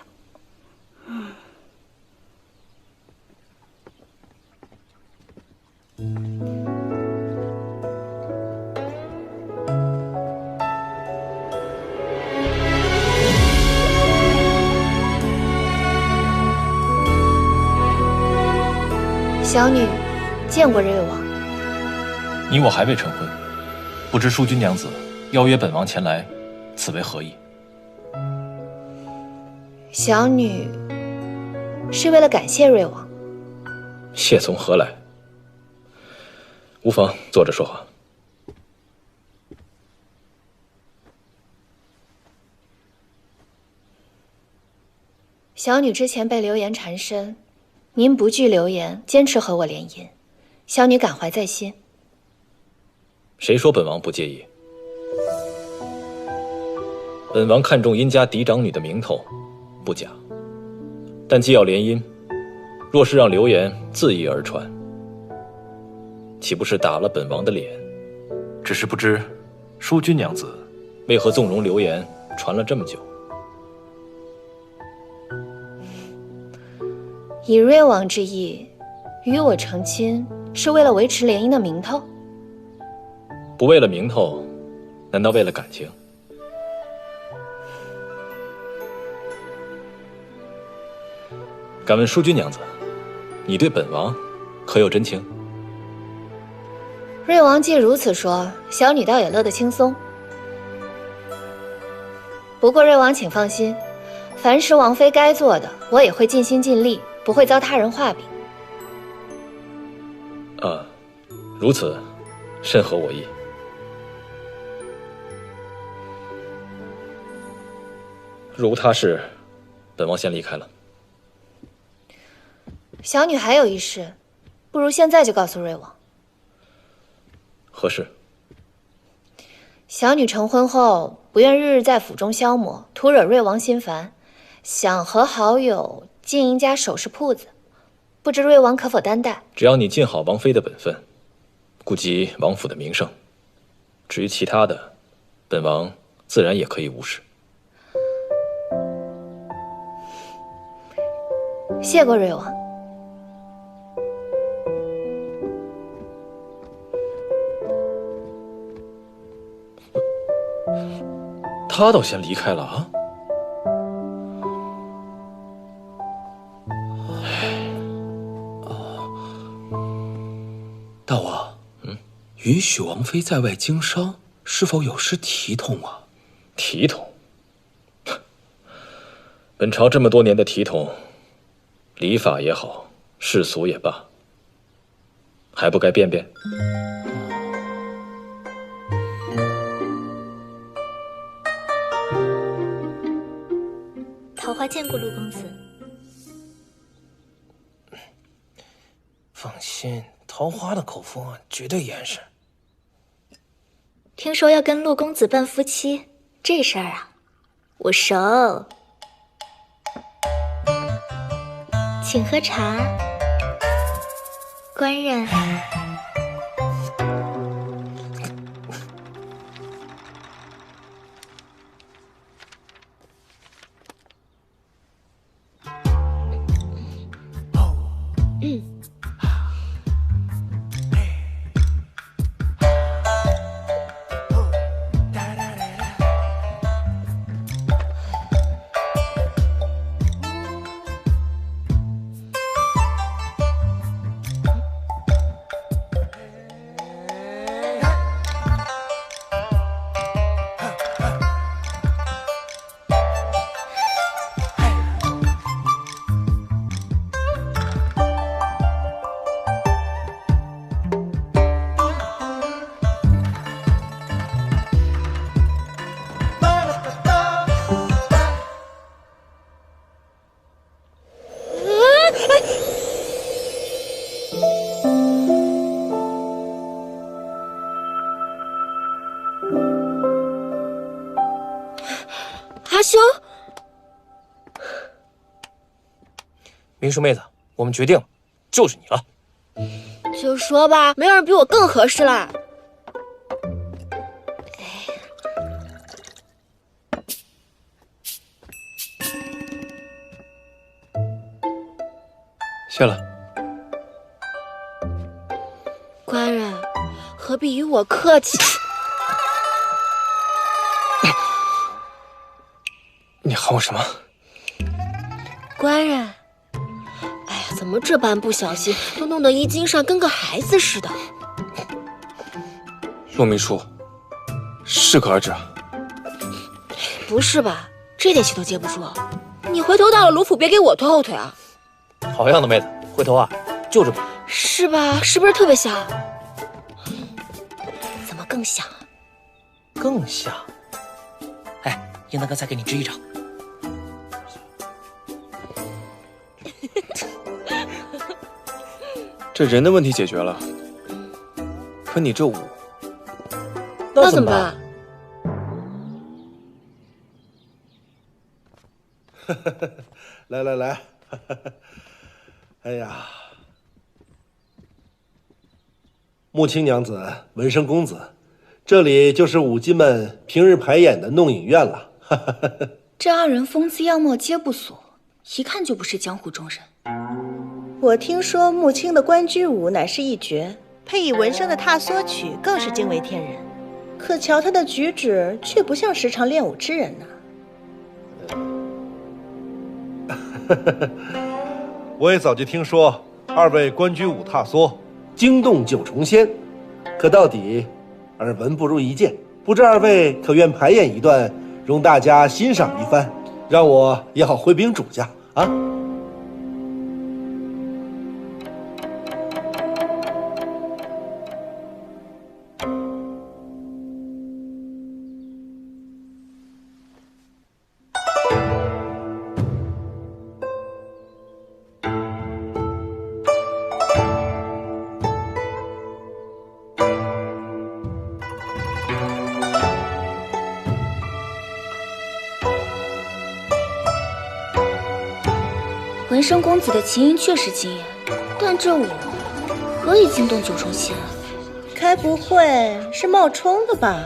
小女见过瑞王。你我还未成婚，不知淑君娘子邀约本王前来，此为何意？小女是为了感谢瑞王。谢从何来？无妨，坐着说话。小女之前被流言缠身，您不惧流言，坚持和我联姻，小女感怀在心。谁说本王不介意？本王看重殷家嫡长女的名头，不假。但既要联姻，若是让流言恣意而传，岂不是打了本王的脸？只是不知淑君娘子为何纵容流言传了这么久？以瑞王之意，与我成亲是为了维持联姻的名头？不为了名头，难道为了感情？敢问淑君娘子，你对本王可有真情？瑞王既如此说，小女倒也乐得轻松。不过瑞王请放心，凡是王妃该做的，我也会尽心尽力，不会遭他人画饼。如此，甚合我意。如他是，本王先离开了。小女还有一事，不如现在就告诉瑞王。何事？小女成婚后，不愿日日在府中消磨，徒惹瑞王心烦，想和好友经营家首饰铺子，不知瑞王可否担待？只要你尽好王妃的本分，顾及王府的名声，至于其他的，本王自然也可以无视。谢过瑞王。他倒先离开了啊！大王，允许王妃在外经商，是否有失体统啊？体统？本朝这么多年的体统，礼法也好，世俗也罢，还不该变变？桃花见过陆公子。放心，桃花的口风啊，绝对严实。听说要跟陆公子办夫妻，这事儿啊，我熟。请喝茶，官人。阿修，明淑妹子，我们决定了，就是你了。就说吧，没有人比我更合适啦。谢了。官人，何必与我客气？你喊我什么？官人，哎呀，怎么这般不小心，都弄得衣襟上跟个孩子似的。陆秘书，适可而止啊。不是吧？这点气都接不住？你回头到了卢府，别给我拖后腿啊！好样的，妹子，回头啊，就这么。是吧？是不是特别像？怎么更像啊？更像。哎，应大哥再给你支一掌。这人的问题解决了，可你这舞，那怎么办？来来来，哎呀，穆青娘子、文生公子，这里就是舞姬们平日排演的弄影院了。这二人风姿样貌皆不俗，一看就不是江湖中人。我听说穆青的关雎舞乃是一绝，配以文生的踏梭曲更是惊为天人。可瞧他的举止，却不像时常练舞之人呐。我也早就听说二位关雎舞踏梭，惊动九重仙，可到底耳闻不如一见。不知二位可愿排演一段，容大家欣赏一番，让我也好回禀主家啊。文生公子的琴音确实惊艳，但这我何以惊动九重仙啊？该不会是冒充的吧？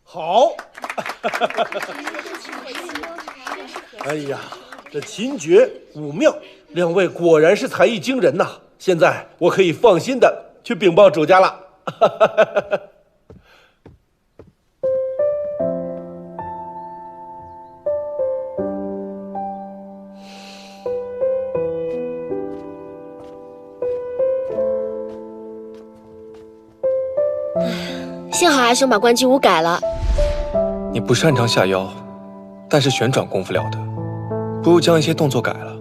好，哎呀，这琴诀武妙，两位果然是才艺惊人呐！现在我可以放心的去禀报主家了。幸好阿兄把关机舞改了。你不擅长下腰，但是旋转功夫了得，不如将一些动作改了。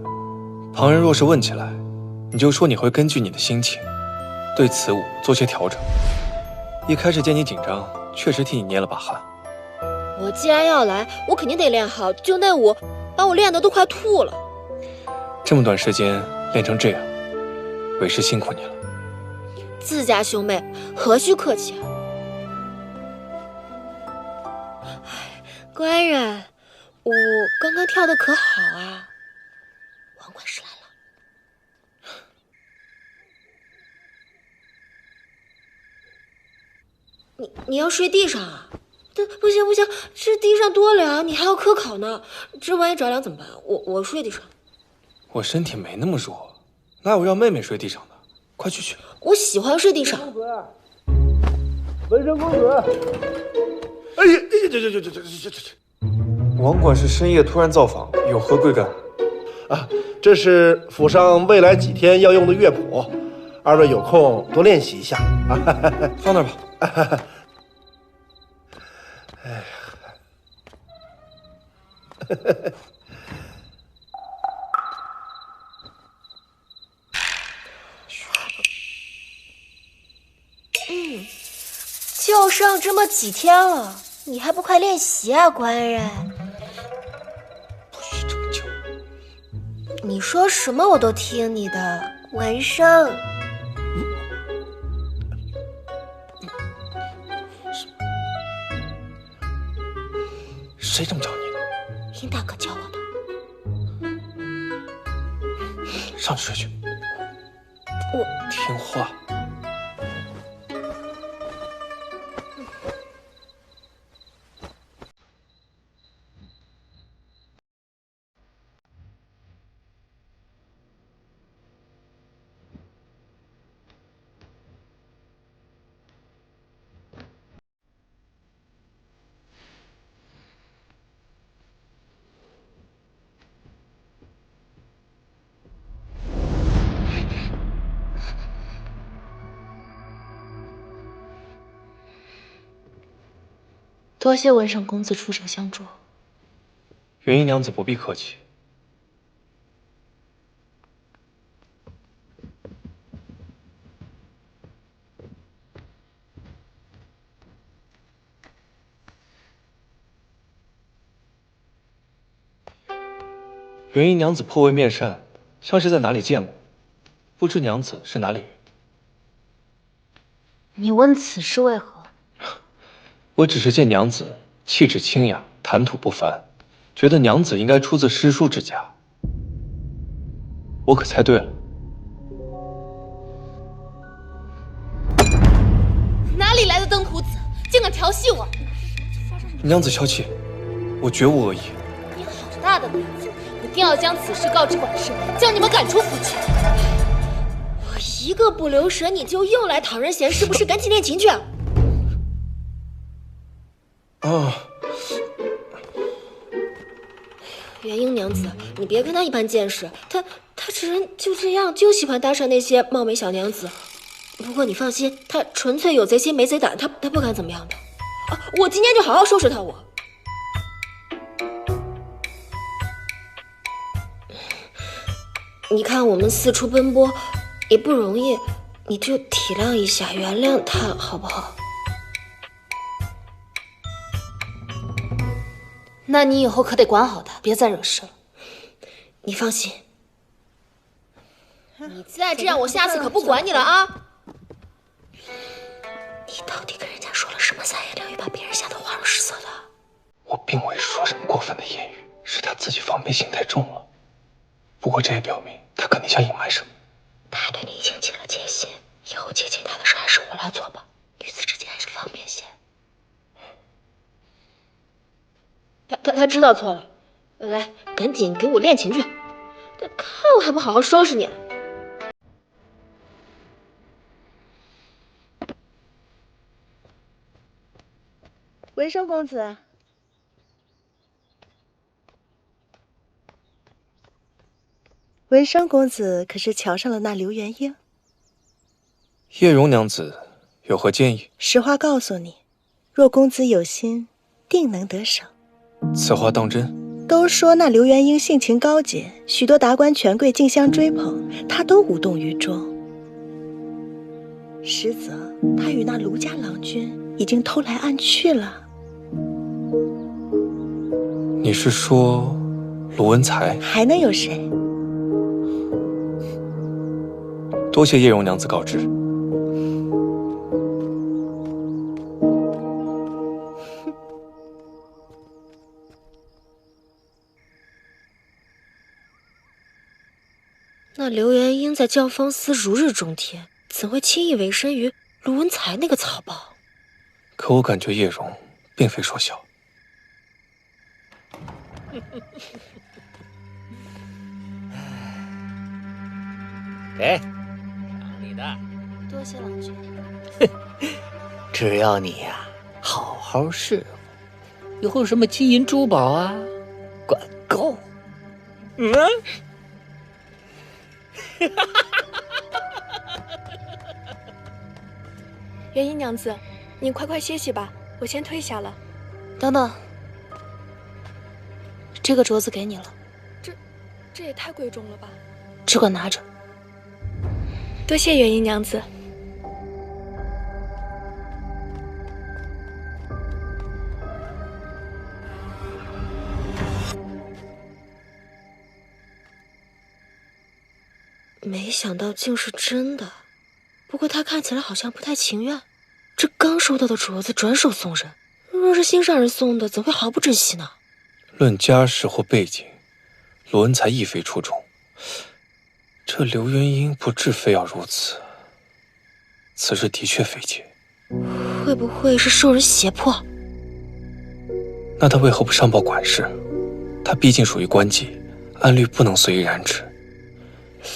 旁人若是问起来，你就说你会根据你的心情，对此舞做些调整。一开始见你紧张，确实替你捏了把汗。我既然要来，我肯定得练好。就那舞，把我练得都快吐了。这么短时间练成这样，为师辛苦你了。自家兄妹何须客气啊！官人，舞刚刚跳得可好啊！王管事来了。你要睡地上啊？不行不行，这地上多凉，你还要科考呢。这万一着凉怎么办？我睡地上。我身体没那么弱，哪有让妹妹睡地上的？快去。我喜欢睡地上。文生公子，哎呀，这！王管事深夜突然造访，有何贵干？啊，这是府上未来几天要用的乐谱，二位有空多练习一下啊。放那儿吧。哎呀，就剩这么几天了，你还不快练习啊，官人？不许这么叫！你说什么我都听你的，文生。谁这么叫你的？殷大哥教我的。上去睡去。我听话。多谢文生公子出手相助。元英娘子不必客气。元英娘子颇为面善，像是在哪里见过，不知娘子是哪里人？你问此事为何？我只是见娘子气质清雅，谈吐不凡，觉得娘子应该出自诗书之家。我可猜对了。哪里来的登徒子，竟敢调戏我！娘子消气，我绝无恶意。你好大的胆子，一定要将此事告知管事，将你们赶出府去。我一个不留神，你就又来讨人嫌，是不是？赶紧练琴去！啊！元英娘子，你别跟他一般见识，他这人就这样，就喜欢搭讪那些貌美小娘子。不过你放心，他纯粹有贼心没贼胆，他不敢怎么样的。啊，我今天就好好收拾他。你看我们四处奔波也不容易，你就体谅一下，原谅他好不好？那你以后可得管好他，别再惹事了。你放心，你再这样，我下次可不管你了啊！你到底跟人家说了什么三言两语，把别人吓得花容失色的？我并未说什么过分的言语，是他自己防备心太重了。不过这也表明他肯定想隐瞒什么。他对你已经起了戒心，以后接近他的事还是我来做吧，女子之间还是方便些。他知道错了，来，赶紧给我练琴去！看我还不好好收拾你！文生公子，文生公子可是瞧上了那刘元英？叶蓉娘子有何建议？实话告诉你，若公子有心，定能得手。此话当真？都说那刘元英性情高洁，许多达官权贵竞相追捧，他都无动于衷。实则他与那卢家郎君已经偷来暗去了。你是说卢文才？还能有谁？多谢叶蓉娘子告知。那刘元英在教坊司如日中天，怎会轻易委身于卢文才那个草包？可我感觉叶蓉并非说笑。给，你的。多谢郎君。只要你呀，好好侍候，以后什么金银珠宝啊，管够。嗯。元英娘子，你快歇息吧，我先退下了。等等，这个镯子给你了。这也太贵重了吧？只管拿着。多谢元英娘子。没想到竟是真的，不过他看起来好像不太情愿。这刚收到的镯子转手送人，若是心上人送的，怎会毫不珍惜呢？论家世或背景，罗恩才亦非出众。这刘元英不至非要如此，此事的确非解。会不会是受人胁迫？那他为何不上报管事？他毕竟属于官妓，按律不能随意染指。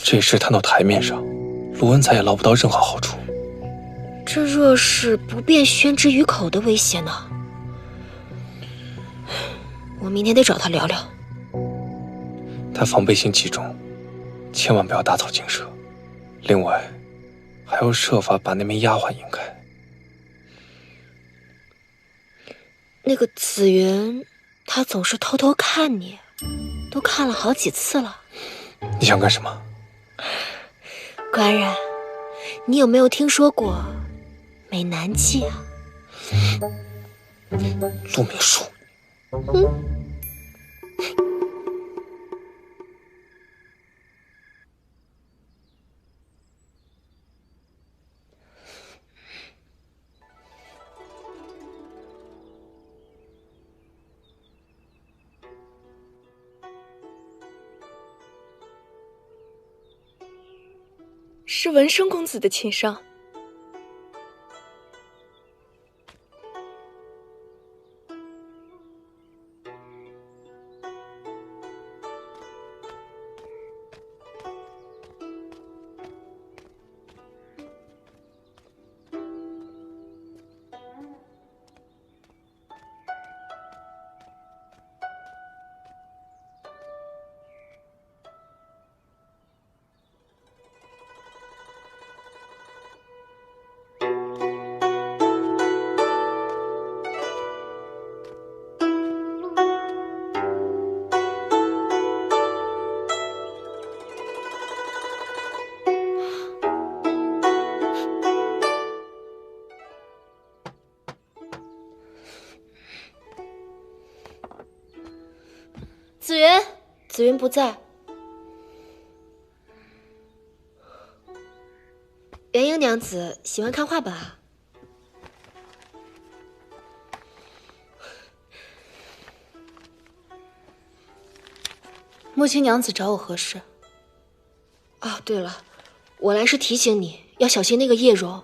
这事摊到台面上，卢文才也捞不到任何好处。这若是不便宣之于口的威胁呢？我明天得找他聊聊。他防备心极重，千万不要打草惊蛇。另外，还要设法把那名丫鬟引开。那个紫云，她总是偷偷看你，都看了好几次了。你想干什么？官人，你有没有听说过美男计啊？陆明书。是文生公子的情伤。紫云，紫云不在。元英娘子喜欢看画本啊？木青娘子找我何事？哦，对了，我来是提醒你要小心那个叶柔。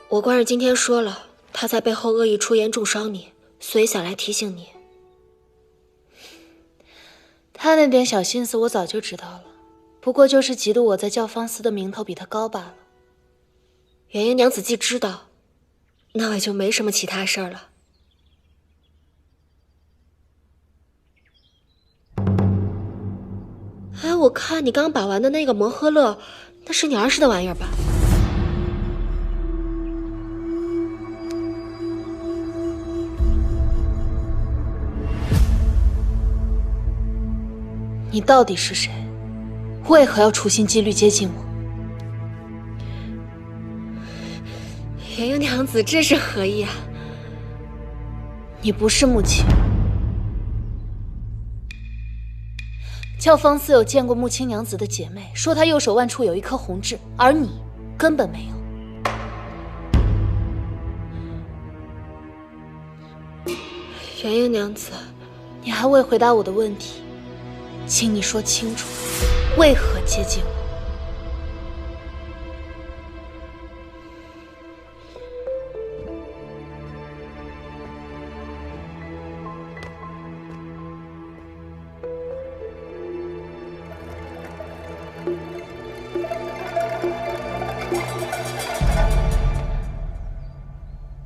我官人今天说了，他在背后恶意出言重伤你，所以想来提醒你。他那点小心思我早就知道了，不过就是嫉妒我在教坊司的名头比他高罢了。元英娘子既知道，那也就没什么其他事儿了。哎，我看你刚把玩的那个摩诃勒，那是你儿时的玩意儿吧？你到底是谁？为何要处心积虑接近我？元英娘子，这是何意啊？你不是木青。教坊司有见过木青娘子的姐妹，说她右手腕处有一颗红痣，而你根本没有。元英娘子，你还未回答我的问题。请你说清楚，为何接近我？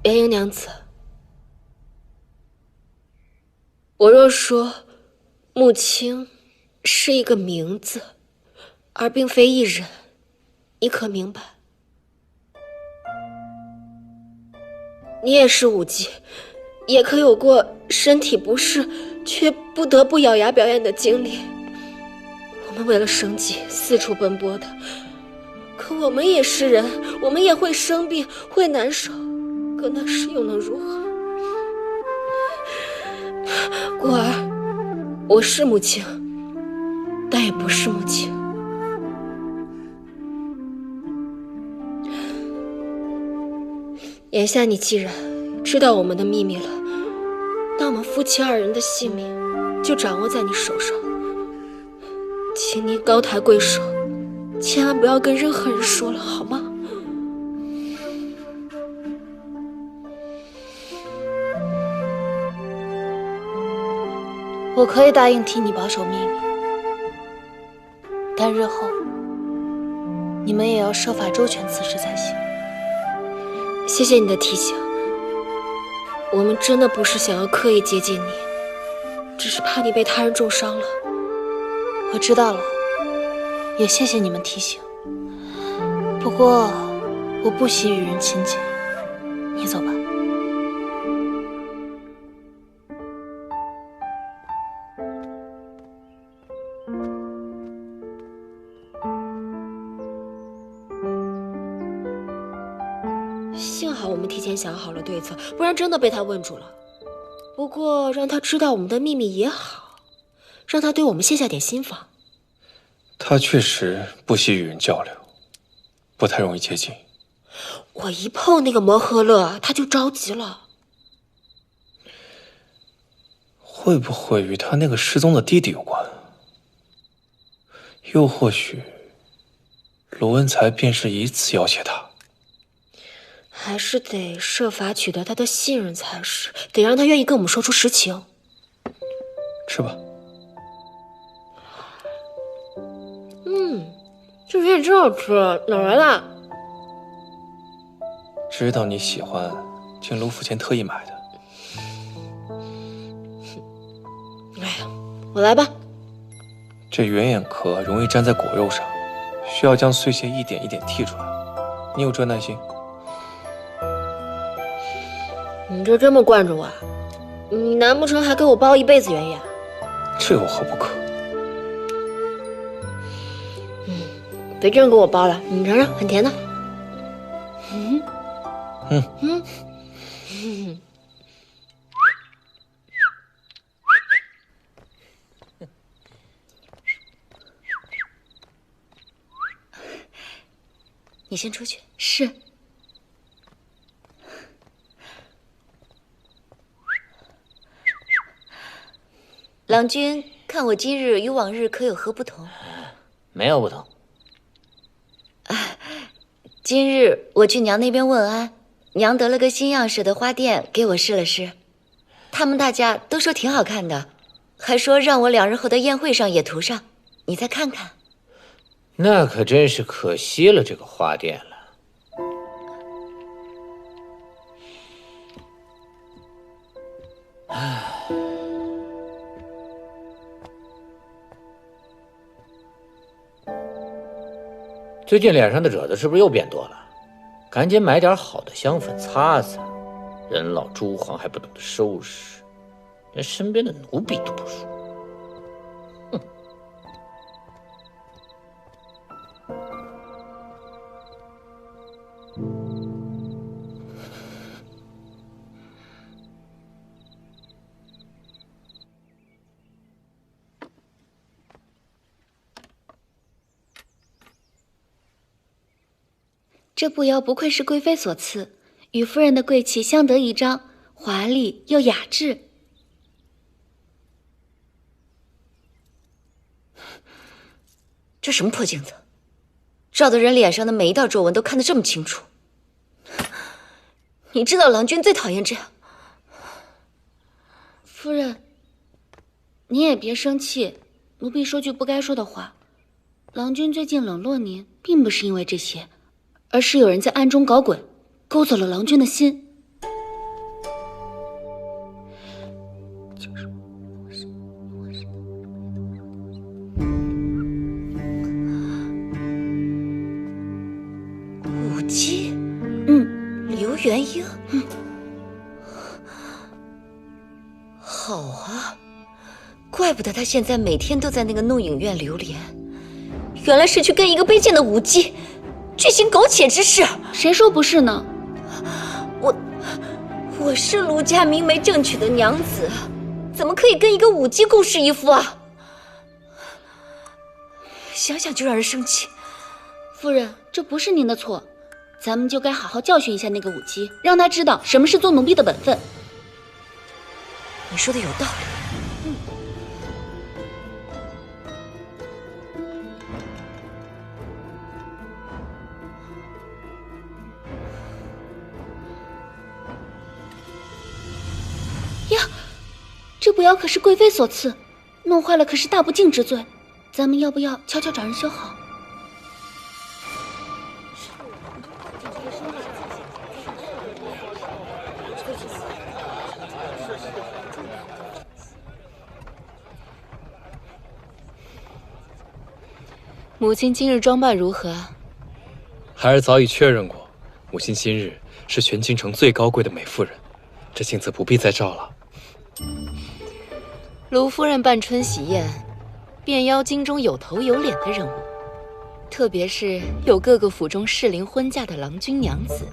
元英娘子，我若说木青是一个名字，而并非一人，你可明白？你也是武姬，也可有过身体不适却不得不咬牙表演的经历。我们为了生计四处奔波的，可我们也是人，我们也会生病，会难受，可那时又能如何？果儿，我是母亲，但也不是母亲。眼下你既然知道我们的秘密了，那我们夫妻二人的性命就掌握在你手上。请你高抬贵手，千万不要跟任何人说了，好吗？我可以答应替你保守秘密，但日后你们也要设法周全此事才行。谢谢你的提醒，我们真的不是想要刻意接近你，只是怕你被他人重伤了。我知道了，也谢谢你们提醒。不过我不喜与人亲近，你走吧。幸好我们提前想好了对策，不然真的被他问住了。不过让他知道我们的秘密也好，让他对我们卸下点心防。他确实不惜与人交流，不太容易接近。我一碰那个摩诃勒，他就着急了。会不会与他那个失踪的弟弟有关？又或许卢文才便是以此要挟他。还是得设法取得他的信任才是，得让他愿意跟我们说出实情。吃吧。这鱼也真好吃，哪来的？知道你喜欢，请卢府前特意买的。哎呀，我来吧。这圆眼壳容易粘在果肉上，需要将碎屑一点一点剔出来。你有这耐心？你就这么惯着我？你难不成还给我包一辈子圆眼？这有何不可？别这样给我包了，你尝尝，很甜的。你先出去。是。郎君，看我今日与往日可有何不同？没有不同。今日我去娘那边问安，娘得了个新样式的花钿给我试了试，他们大家都说挺好看的，还说让我2日后的宴会上也涂上，你再看看。那可真是可惜了这个花钿了。唉。最近脸上的褶子是不是又变多了？赶紧买点好的香粉擦擦。人老珠黄还不懂得收拾，连身边的奴婢都不如。哼！这步摇不愧是贵妃所赐，与夫人的贵气相得益彰，华丽又雅致。这什么破镜子，照的人脸上的每一道皱纹都看得这么清楚。你知道郎君最讨厌这样。夫人，您也别生气，奴婢说句不该说的话。郎君最近冷落您，并不是因为这些。而是有人在暗中搞鬼，勾走了郎君的心。舞姬，刘元英，好啊，怪不得他现在每天都在那个怒影院流连，原来是去跟一个卑贱的舞姬去行苟且之事。谁说不是呢？我是卢家明媒正娶的娘子，怎么可以跟一个舞姬共侍一夫啊？想想就让人生气。夫人，这不是您的错，咱们就该好好教训一下那个舞姬，让她知道什么是做奴婢的本分。你说的有道理。这步摇可是贵妃所赐，弄坏了可是大不敬之罪。咱们要不要悄悄找人修好？母亲今日装扮如何？孩儿早已确认过，母亲今日是全京城最高贵的美妇人，这镜子不必再照了。卢夫人办春喜宴，便邀京中有头有脸的人物，特别是有各个府中适龄婚嫁的郎君娘子。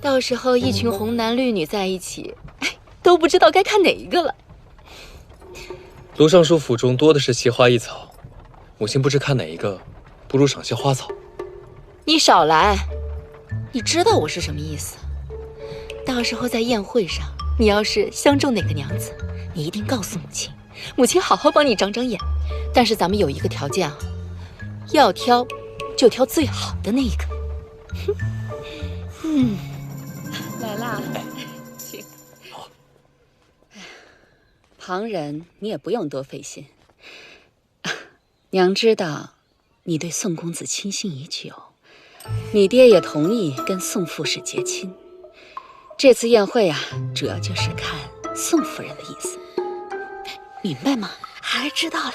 到时候一群红男绿女在一起，都不知道该看哪一个了。卢尚书府中多的是奇花异草，母亲不知看哪一个，不如赏些花草。你少来，你知道我是什么意思？到时候在宴会上，你要是相中哪个娘子，你一定告诉母亲，母亲好好帮你长长眼。但是咱们有一个条件啊，要挑就挑最好的那一个。来啦，请。旁人你也不用多费心。娘知道你对宋公子倾心已久，你爹也同意跟宋副使结亲。这次宴会啊，主要就是看宋夫人的意思，明白吗？知道了。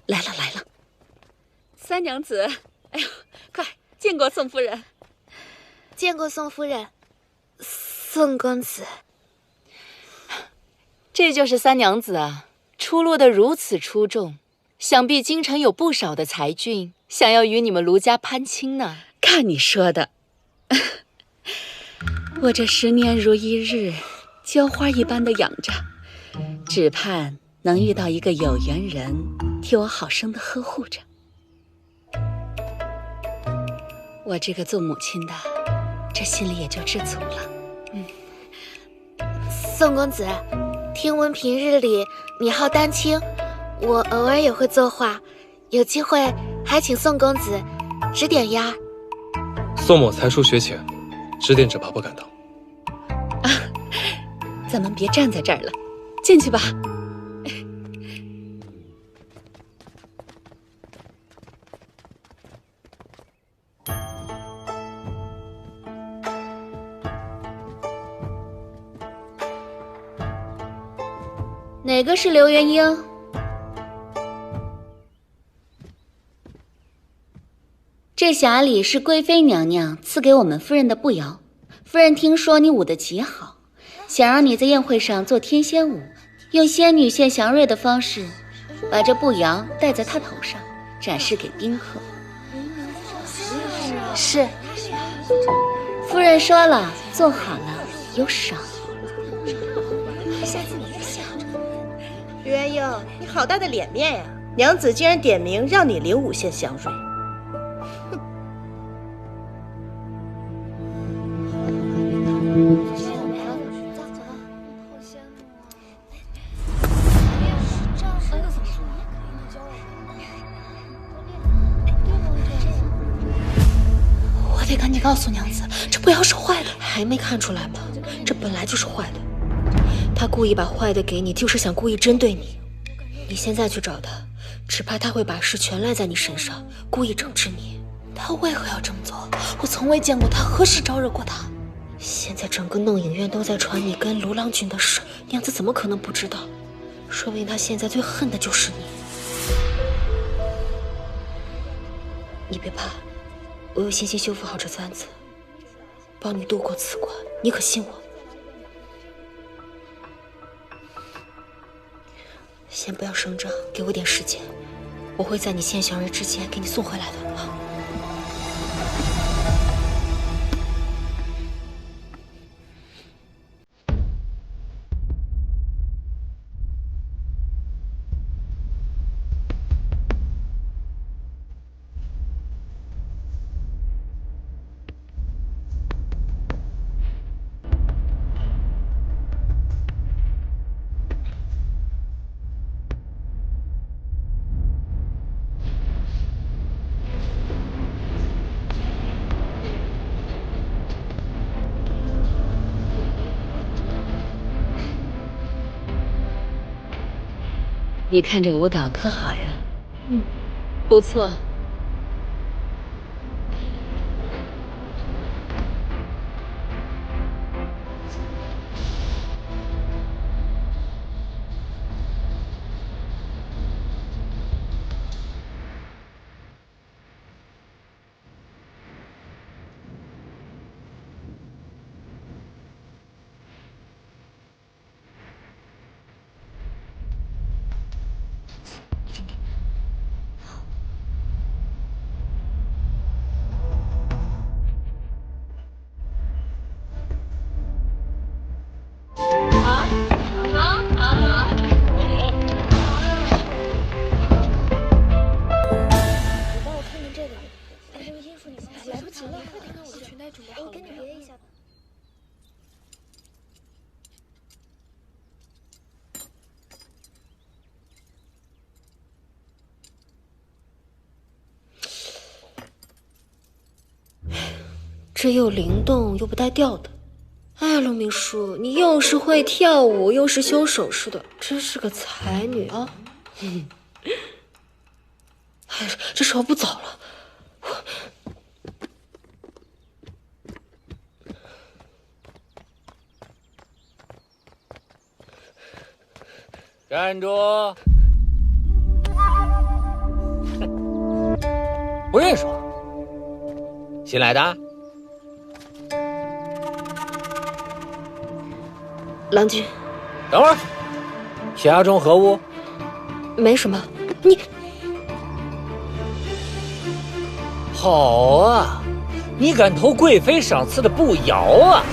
来了来了，三娘子，哎呦，快见过宋夫人。见过宋夫人。宋公子，这就是三娘子啊，出落得如此出众，想必京城有不少的才俊想要与你们卢家攀亲呢。看你说的，我这10年如一日，浇花一般的养着，只盼能遇到一个有缘人，替我好生的呵护着。我这个做母亲的，这心里也就知足了。宋公子，听闻平日里你好丹青，我偶尔也会作画，有机会还请宋公子指点呀。宋某才疏学浅，指点只怕不敢当。咱们别站在这儿了，进去吧。哪个是刘元英？这匣里是贵妃娘娘赐给我们夫人的步摇。夫人听说你舞得极好，想让你在宴会上做天仙舞，用仙女献祥瑞的方式，把这步摇戴在她头上，展示给宾客。是。夫人说了，做好了有赏。下次你再想着。刘元英，你好大的脸面呀！娘子竟然点名让你领5献祥瑞。我得赶紧告诉娘子，这步摇是坏的。还没看出来吗？这本来就是坏的。他故意把坏的给你，就是想故意针对你。你现在去找他，只怕他会把事全赖在你身上，故意整治你。他为何要这么做？我从未见过他，何时招惹过他？现在整个弄影院都在传你跟卢郎君的事，娘子怎么可能不知道？说不定他现在最恨的就是你。你别怕，我有信心修复好这簪子，帮你度过此关，你可信我？先不要声张，给我点时间，我会在你献祥瑞之前给你送回来的。好。你看这个舞蹈可好呀？不错。这又灵动又不带调的。哎，陆明书，你又是会跳舞，又是修首饰的，真是个才女啊！哎，这时候不早了。站住！不认识我？新来的？郎君，等会儿，家中何物？没什么。你好啊，你敢偷贵妃赏赐的步摇啊？